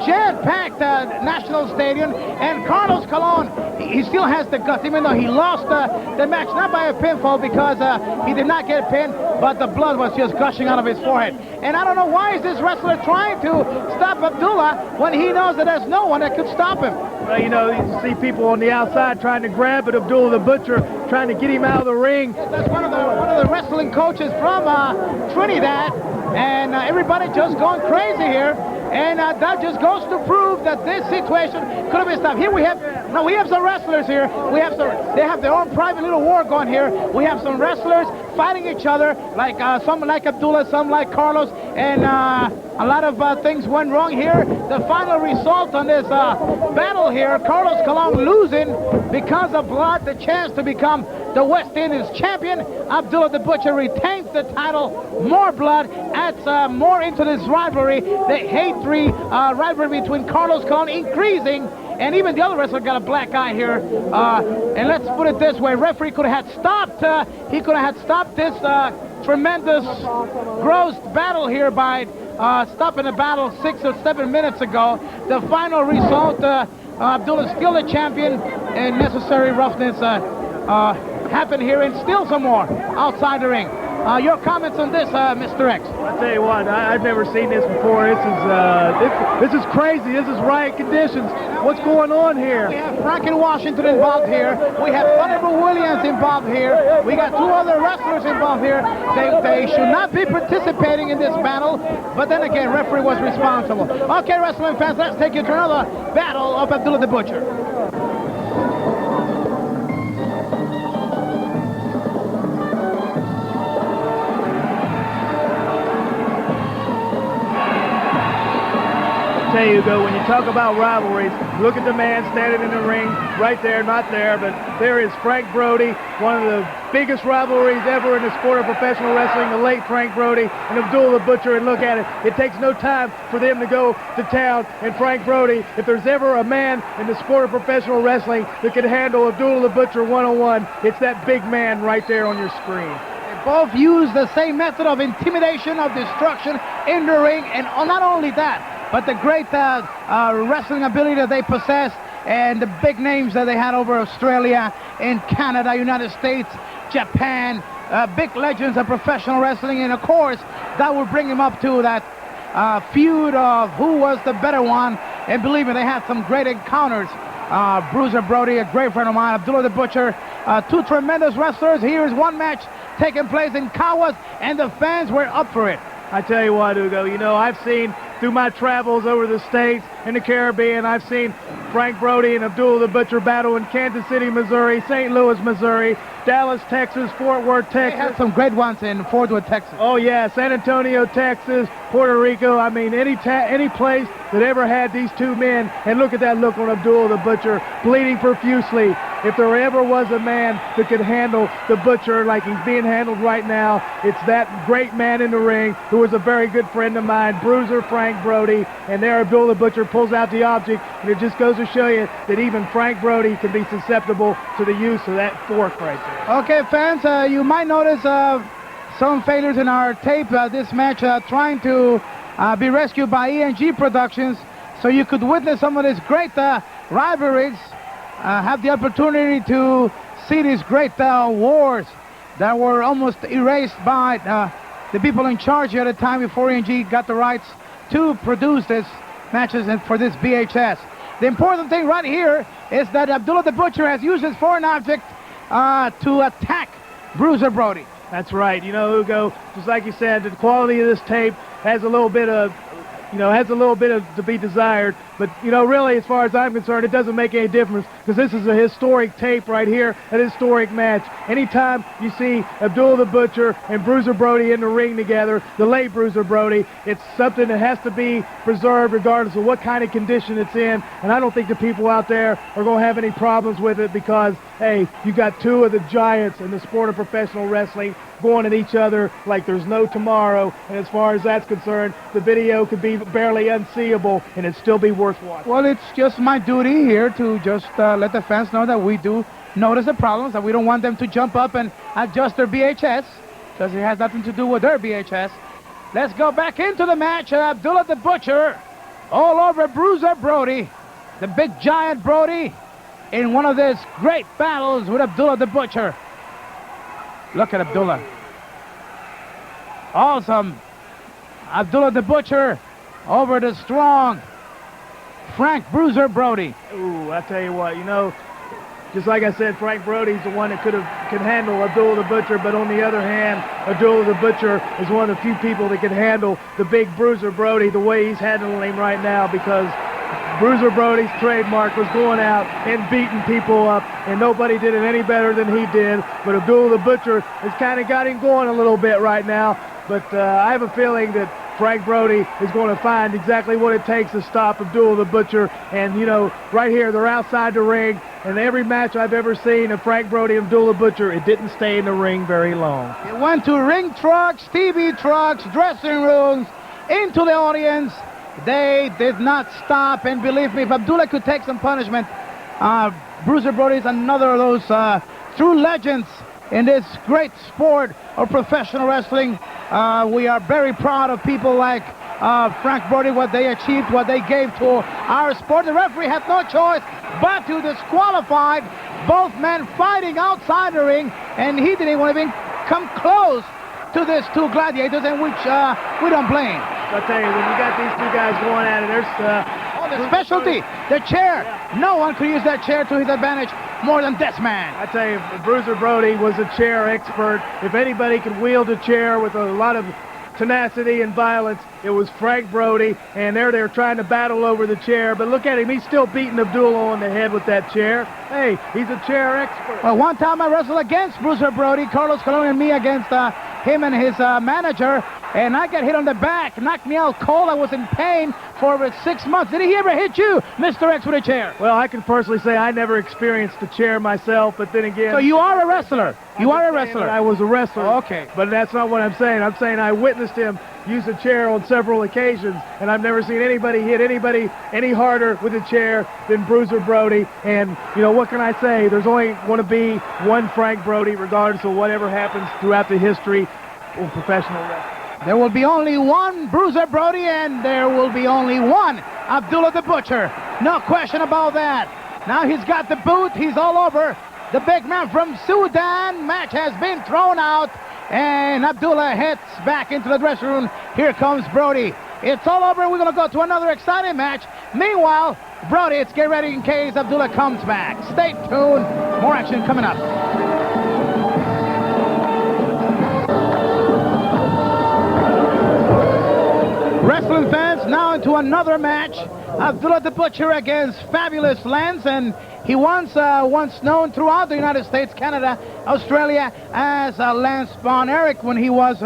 Jam-packed National Stadium, and Carlos Colon, he still has the guts, even though he lost the match, not by a pinfall because he did not get pinned, but the blood was just gushing out of his forehead. And I don't know why is this wrestler trying to stop Abdullah when he knows that there's no one that could stop him. You know, you see people on the outside trying to grab at Abdullah the Butcher, trying to get him out of the ring. That's one of the wrestling coaches from Trinidad, and everybody just going crazy here. And that just goes to prove that this situation could have been stopped. Here we have some wrestlers here. They have their own private little war going here. We have some wrestlers fighting each other, like some like Abdullah, some like Carlos, and a lot of things went wrong here. The final result on this battle here, Carlos Colon losing because of blood, the chance to become the West Indies champion. Abdullah the Butcher retains the title. More blood adds more into this rivalry. The hatred rivalry between Carlos Colon increasing, and even the other wrestler got a black eye here. And let's put it this way: referee could have stopped. He could have stopped this tremendous, gross battle here by stopping the battle 6 or 7 minutes ago. The final result: Abdullah still the champion, and necessary roughness happened here, and still some more outside the ring. Your comments on this, Mr. X? I'll tell you what, I've never seen this before. This is crazy. This is riot conditions. What's going on here? We have Franklin Washington involved here. We have Thunderbolt Williams involved here. We got 2 other wrestlers involved here. They should not be participating in this battle, but then again, referee was responsible. Okay, wrestling fans, let's take you to another battle of Abdullah the Butcher. Tell you, Hugo, when you talk about rivalries, look at the man standing in the ring right there, not there, but there is Frank Brody, one of the biggest rivalries ever in the sport of professional wrestling, the late Frank Brody and Abdullah the Butcher, and look at it. It takes no time for them to go to town, and Frank Brody, if there's ever a man in the sport of professional wrestling that can handle Abdullah the Butcher one-on-one, it's that big man right there on your screen. Both use the same method of intimidation, of destruction in the ring, and not only that, but the great wrestling ability that they possess, and the big names that they had over Australia, in Canada, United States, Japan, big legends of professional wrestling, and of course, that will bring him up to that feud of who was the better one, and believe me, they had some great encounters. Bruiser Brody, a great friend of mine, Abdullah the Butcher, 2 tremendous wrestlers. Here is one match taking place in Kawas, and the fans were up for it. I tell you what, Hugo, you know, I've seen through my travels over the States and the Caribbean, I've seen Frank Brody and Abdullah the Butcher battle in Kansas City, Missouri, St. Louis, Missouri, Dallas, Texas, Fort Worth, Texas. They had some great ones in Fort Worth, Texas. Oh, yeah, San Antonio, Texas, Puerto Rico. I mean, any place that ever had these 2 men. And look at that look on Abdullah the Butcher, bleeding profusely. If there ever was a man that could handle the Butcher like he's being handled right now, it's that great man in the ring who was a very good friend of mine, Bruiser Frank Brody. And there Abdullah the Butcher pulls out the object, and it just goes to show you that even Frank Brody can be susceptible to the use of that fork right there. Okay, fans, you might notice some failures in our tape. This match trying to be rescued by ENG Productions, so you could witness some of these great rivalries, have the opportunity to see these great wars that were almost erased by the people in charge at the time before ENG got the rights to produce these matches and for this VHS. The important thing right here is that Abdullah the Butcher has used his foreign object to attack Bruiser Brody. That's right. You know, Hugo, just like you said, the quality of this tape has a little bit of to be desired. But, you know, really, as far as I'm concerned, it doesn't make any difference, because this is a historic tape right here, an historic match. Anytime you see Abdullah the Butcher and Bruiser Brody in the ring together, the late Bruiser Brody, it's something that has to be preserved regardless of what kind of condition it's in. And I don't think the people out there are going to have any problems with it, because, hey, you got 2 of the giants in the sport of professional wrestling going at each other like there's no tomorrow. And as far as that's concerned, the video could be barely unseeable, and it'd still be worth watching. Well, it's just my duty here to just let the fans know that we do notice the problems, that we don't want them to jump up and adjust their VHS, because it has nothing to do with their VHS. Let's go back into the match. Abdullah the Butcher all over Bruiser Brody, the big giant Brody, in one of these great battles with Abdullah the Butcher. Look at Abdullah. Awesome. Abdullah the Butcher over the strong Frank Bruiser Brody. Ooh, I tell you what, you know, just like I said, Frank Brody's the one that can handle Abdullah the Butcher, but on the other hand, Abdullah the Butcher is one of the few people that can handle the big Bruiser Brody the way he's handling him right now, because Bruiser Brody's trademark was going out and beating people up, and nobody did it any better than he did. But Abdullah the Butcher has kind of got him going a little bit right now. But I have a feeling that Frank Brody is going to find exactly what it takes to stop Abdullah the Butcher. And, you know, right here, they're outside the ring. And every match I've ever seen of Frank Brody and Abdullah Butcher, it didn't stay in the ring very long. It went to ring trucks, TV trucks, dressing rooms, into the audience. They did not stop. And believe me, if Abdullah could take some punishment, Bruiser Brody is another of those true legends in this great sport of professional wrestling. We are very proud of people like Frank Brody, what they achieved, what they gave to our sport. The referee had no choice but to disqualify both men fighting outside the ring, and he didn't even come close to these two gladiators, in which we don't blame. I'll tell you, when you got these two guys going at it, there's the specialty, the chair. No one could use that chair to his advantage more than this man. I tell you, Bruiser Brody was a chair expert. If anybody could wield a chair with a lot of tenacity and violence, it was Frank Brody, and they're trying to battle over the chair, but look at him, he's still beating Abdullah on the head with that chair. Hey, he's a chair expert. Well, one time I wrestled against Bruiser Brody, Carlos Colon and me against him and his manager, and I got hit on the back, knocked me out cold. I was in pain for over 6 months. Did he ever hit you, Mr. X, with a chair? Well, I can personally say I never experienced a chair myself, but then again... So you are a wrestler. You are a wrestler. I was a wrestler. Okay. But that's not what I'm saying. I'm saying I witnessed him use a chair on several occasions, and I've never seen anybody hit anybody any harder with a chair than Bruiser Brody. And, you know, what can I say? There's only going to be one Frank Brody, regardless of whatever happens throughout the history of professional wrestling. There will be only one Bruiser Brody, and there will be only one Abdullah the Butcher. No question about that. Now he's got the boot. He's all over. The big man from Sudan. Match has been thrown out, and Abdullah heads back into the dressing room. Here comes Brody. It's all over. We're going to go to another exciting match. Meanwhile, Brody, it's get ready in case Abdullah comes back. Stay tuned. More action coming up. Wrestling fans, now into another match. Abdullah the Butcher against Fabulous Lance, and he once known throughout the United States, Canada, Australia as Lance Von Erich when he was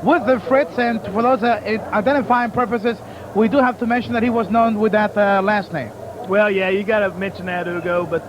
with the Fritz. And for those identifying purposes, we do have to mention that he was known with that last name. Well, yeah, you got to mention that, Hugo, but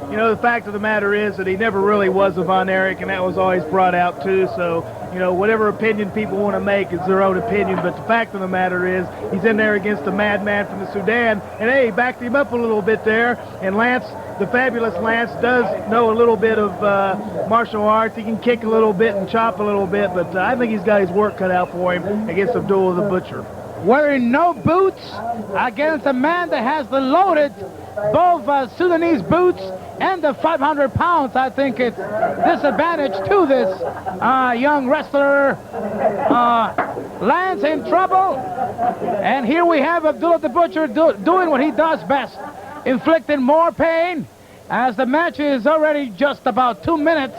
you know, the fact of the matter is that he never really was a Von Erich, and that was always brought out too. So, you know, whatever opinion people want to make is their own opinion, but the fact of the matter is he's in there against a madman from the Sudan, and hey, he backed him up a little bit there. And Lance, the Fabulous Lance, does know a little bit of martial arts. He can kick a little bit and chop a little bit, but I think he's got his work cut out for him against Abdullah the Butcher. Wearing no boots against a man that has the loaded both Sudanese boots and the 500 pounds. I think it's disadvantage to this young wrestler. Lance in trouble, and here we have Abdullah the Butcher doing what he does best, inflicting more pain. As the match is already just about 2 minutes,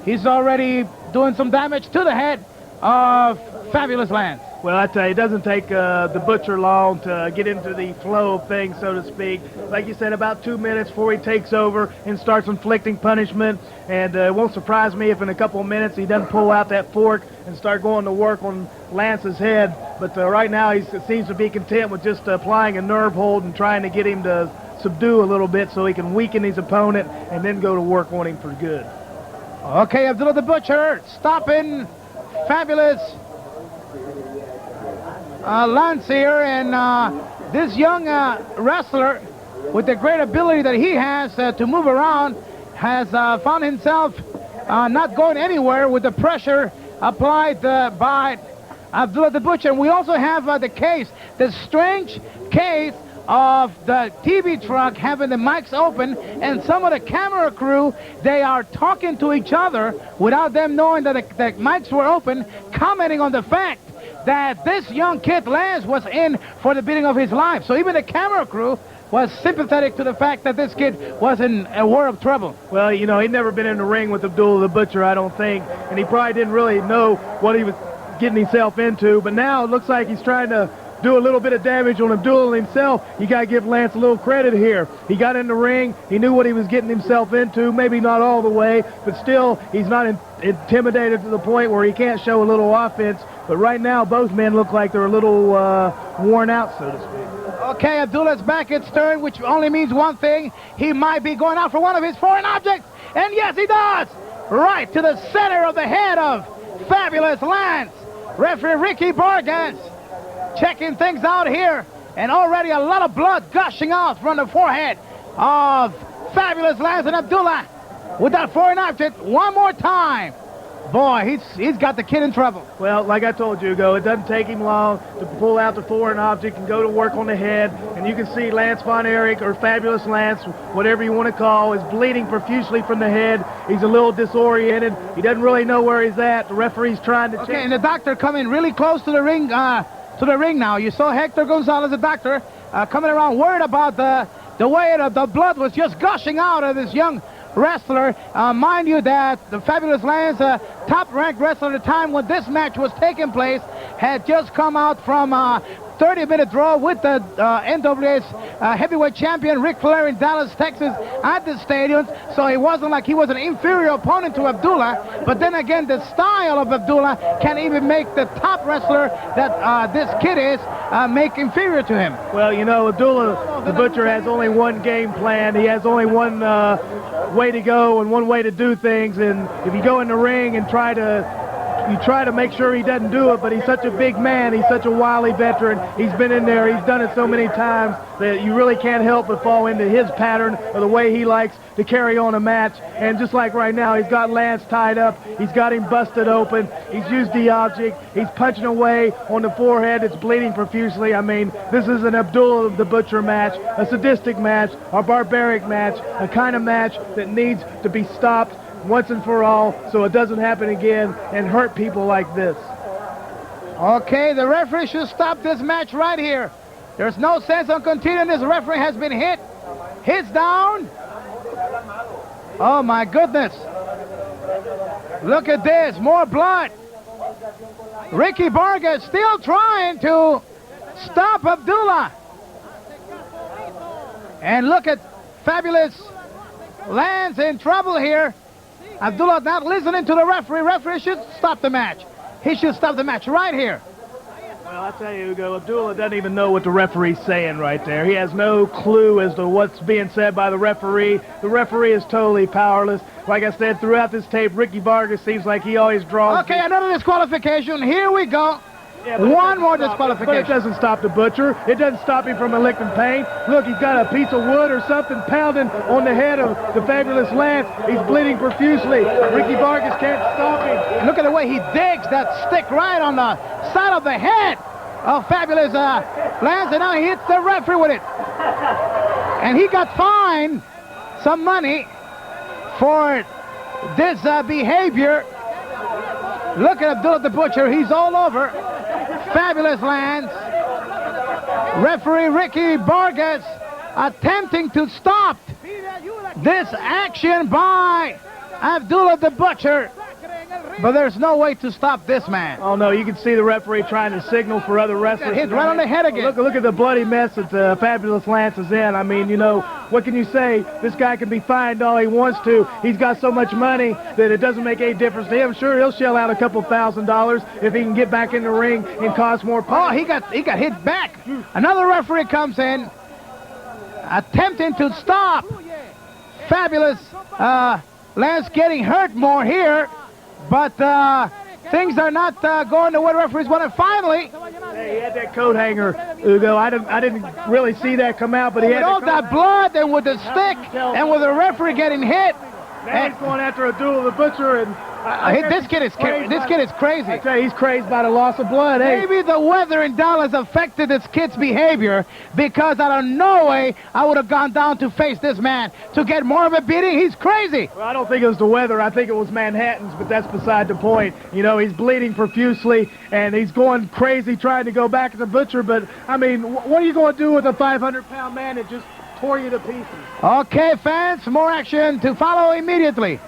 he's already doing some damage to the head of Fabulous Lance. Well, I tell you, it doesn't take the Butcher long to get into the flow of things, so to speak. Like you said, about 2 minutes before he takes over and starts inflicting punishment. And it won't surprise me if in a couple of minutes he doesn't pull out that fork and start going to work on Lance's head. But right now he seems to be content with just applying a nerve hold and trying to get him to subdue a little bit so he can weaken his opponent and then go to work on him for good. Okay, Abdullah the Butcher stopping Fabulous Lance here, and this young wrestler, with the great ability that he has to move around, has found himself not going anywhere with the pressure applied by Abdullah the Butcher. And we also have the strange case of the TV truck having the mics open, and some of the camera crew, they are talking to each other without them knowing that the mics were open, commenting on the fact that this young kid Lance was in for the beating of his life. So even the camera crew was sympathetic to the fact that this kid was in a world of trouble. Well, you know, he'd never been in the ring with Abdullah the Butcher, I don't think, and he probably didn't really know what he was getting himself into. But now it looks like he's trying to do a little bit of damage on Abdullah himself, you got to give Lance a little credit here. He got in the ring. He knew what he was getting himself into, maybe not all the way, but still he's not intimidated to the point where he can't show a little offense. But right now, both men look like they're a little worn out, so to speak. Okay, Abdullah's back its turn, which only means one thing. He might be going out for one of his foreign objects. And yes, he does! Right to the center of the head of Fabulous Lance. Referee Ricki Vargas checking things out here. And already a lot of blood gushing out from the forehead of Fabulous Lance and Abdullah. With that foreign object, one more time. Boy, he's got the kid in trouble. Well, like I told you, Hugo, it doesn't take him long to pull out the foreign object and go to work on the head. And you can see Lance Von Erich, or Fabulous Lance, whatever you want to call, is bleeding profusely from the head. He's a little disoriented. He doesn't really know where he's at. The referee's trying to check. Okay, and the doctor coming really close to the ring now. You saw Hector Gonzalez, the doctor, coming around worried about the way the blood was just gushing out of this young wrestler. Mind you that the Fabulous Lance, top-ranked wrestler at the time when this match was taking place, had just come out from a 30-minute draw with the NWA's heavyweight champion Ric Flair in Dallas, Texas at the stadium. So it wasn't like he was an inferior opponent to Abdullah. But then again, the style of Abdullah can even make the top wrestler that this kid is make inferior to him. Well, you know, Abdullah the Butcher has only one game plan. He has only one way to go and one way to do things. And if you go in the ring and try to make sure he doesn't do it, but he's such a big man, he's such a wily veteran, he's been in there, he's done it so many times that you really can't help but fall into his pattern or the way he likes to carry on a match. And just like right now, he's got Lance tied up, he's got him busted open, he's used the object, he's punching away on the forehead, it's bleeding profusely. I mean, this is an Abdullah the Butcher match, a sadistic match, a barbaric match, a kind of match that needs to be stopped once and for all so it doesn't happen again and hurt people like this. Okay, the referee should stop this match right here. There's no sense on continuing. This referee has been hit. Hits down. Oh my goodness. Look at this, more blood. Ricki Vargas still trying to stop Abdullah. And look at Fabulous Lance in trouble here. Abdullah not listening to the referee. Referee should stop the match. He should stop the match right here. Well, I tell you, Hugo, Abdullah doesn't even know what the referee's saying right there. He has no clue as to what's being said by the referee. The referee is totally powerless. Like I said, throughout this tape, Ricki Vargas seems like he always draws. Okay, another disqualification. Here we go. Yeah, one more disqualification. But it doesn't stop the Butcher. It doesn't stop him from inflicting pain. Look, he's got a piece of wood or something pounding on the head of the Fabulous Lance. He's bleeding profusely. Ricki Vargas can't stop him. And look at the way he digs that stick right on the side of the head of Fabulous Lance, and now he hits the referee with it. And he got fined some money for this behavior. Look at Abdullah the Butcher. He's all over Fabulous Lance. Referee Ricki Vargas attempting to stop this action by Abdullah the Butcher. But there's no way to stop this man. Oh, no, you can see the referee trying to signal for other wrestlers. Hit right on the head again. Look at the bloody mess that Fabulous Lance is in. I mean, you know, what can you say? This guy can be fined all he wants to. He's got so much money that it doesn't make any difference to him. Sure, he'll shell out a couple $1,000s if he can get back in the ring and cause more pain. Oh, he got hit back. Another referee comes in, attempting to stop Fabulous Lance getting hurt more here. But things are not going the way the referees want. And finally, hey, he had that coat hanger, Hugo. I didn't really see that come out, but he had all that blood and with the stick and with the referee getting hit. Now he's going after Abdullah the Butcher, and this kid is crazy. I tell you, he's crazed by the loss of blood. Hey. Maybe the weather in Dallas affected this kid's behavior, because out of no way I would have gone down to face this man to get more of a beating. He's crazy. Well, I don't think it was the weather. I think it was Manhattan's, but that's beside the point. You know, he's bleeding profusely, and he's going crazy trying to go back at the Butcher. But, I mean, what are you going to do with a 500-pound man that just tore you to pieces? Okay, fans, more action to follow immediately.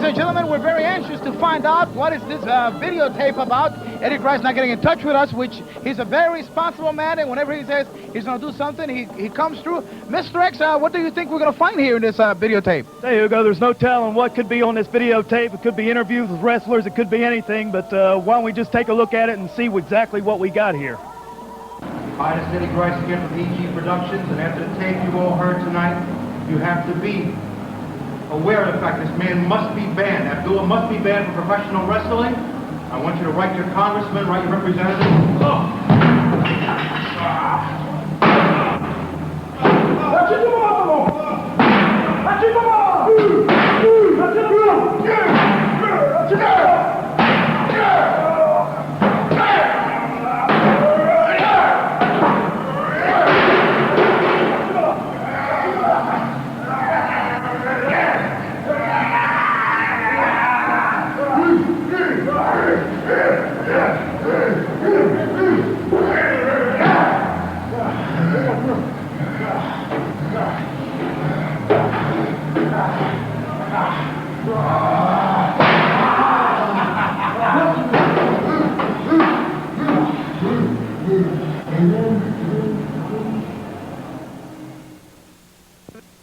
and gentlemen, we're very anxious to find out what is this videotape about. Erich Rice not getting in touch with us, which he's a very responsible man, and whenever he says he's going to do something, he comes through. Mr. X, what do you think we're going to find here in this videotape? Hey, Hugo, there's no telling what could be on this videotape. It could be interviews with wrestlers. It could be anything, but why don't we just take a look at it and see exactly what we got here. Hi, this is Erich Rice again from EG Productions, and after the tape you all heard tonight, you have to be aware of the fact this man must be banned. Abdullah must be banned from professional wrestling. I want you to write your congressman, write your representative.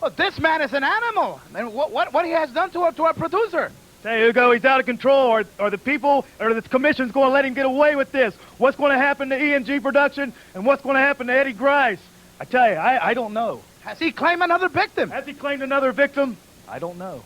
Well, this man is an animal. And what he has done to our producer? Hey, Hugo, he's out of control. Are the people, or the commission's going to let him get away with this? What's going to happen to ENG Production, and what's going to happen to Eddie Grice? I tell you, I don't know. Has he claimed another victim? Has he claimed another victim? I don't know.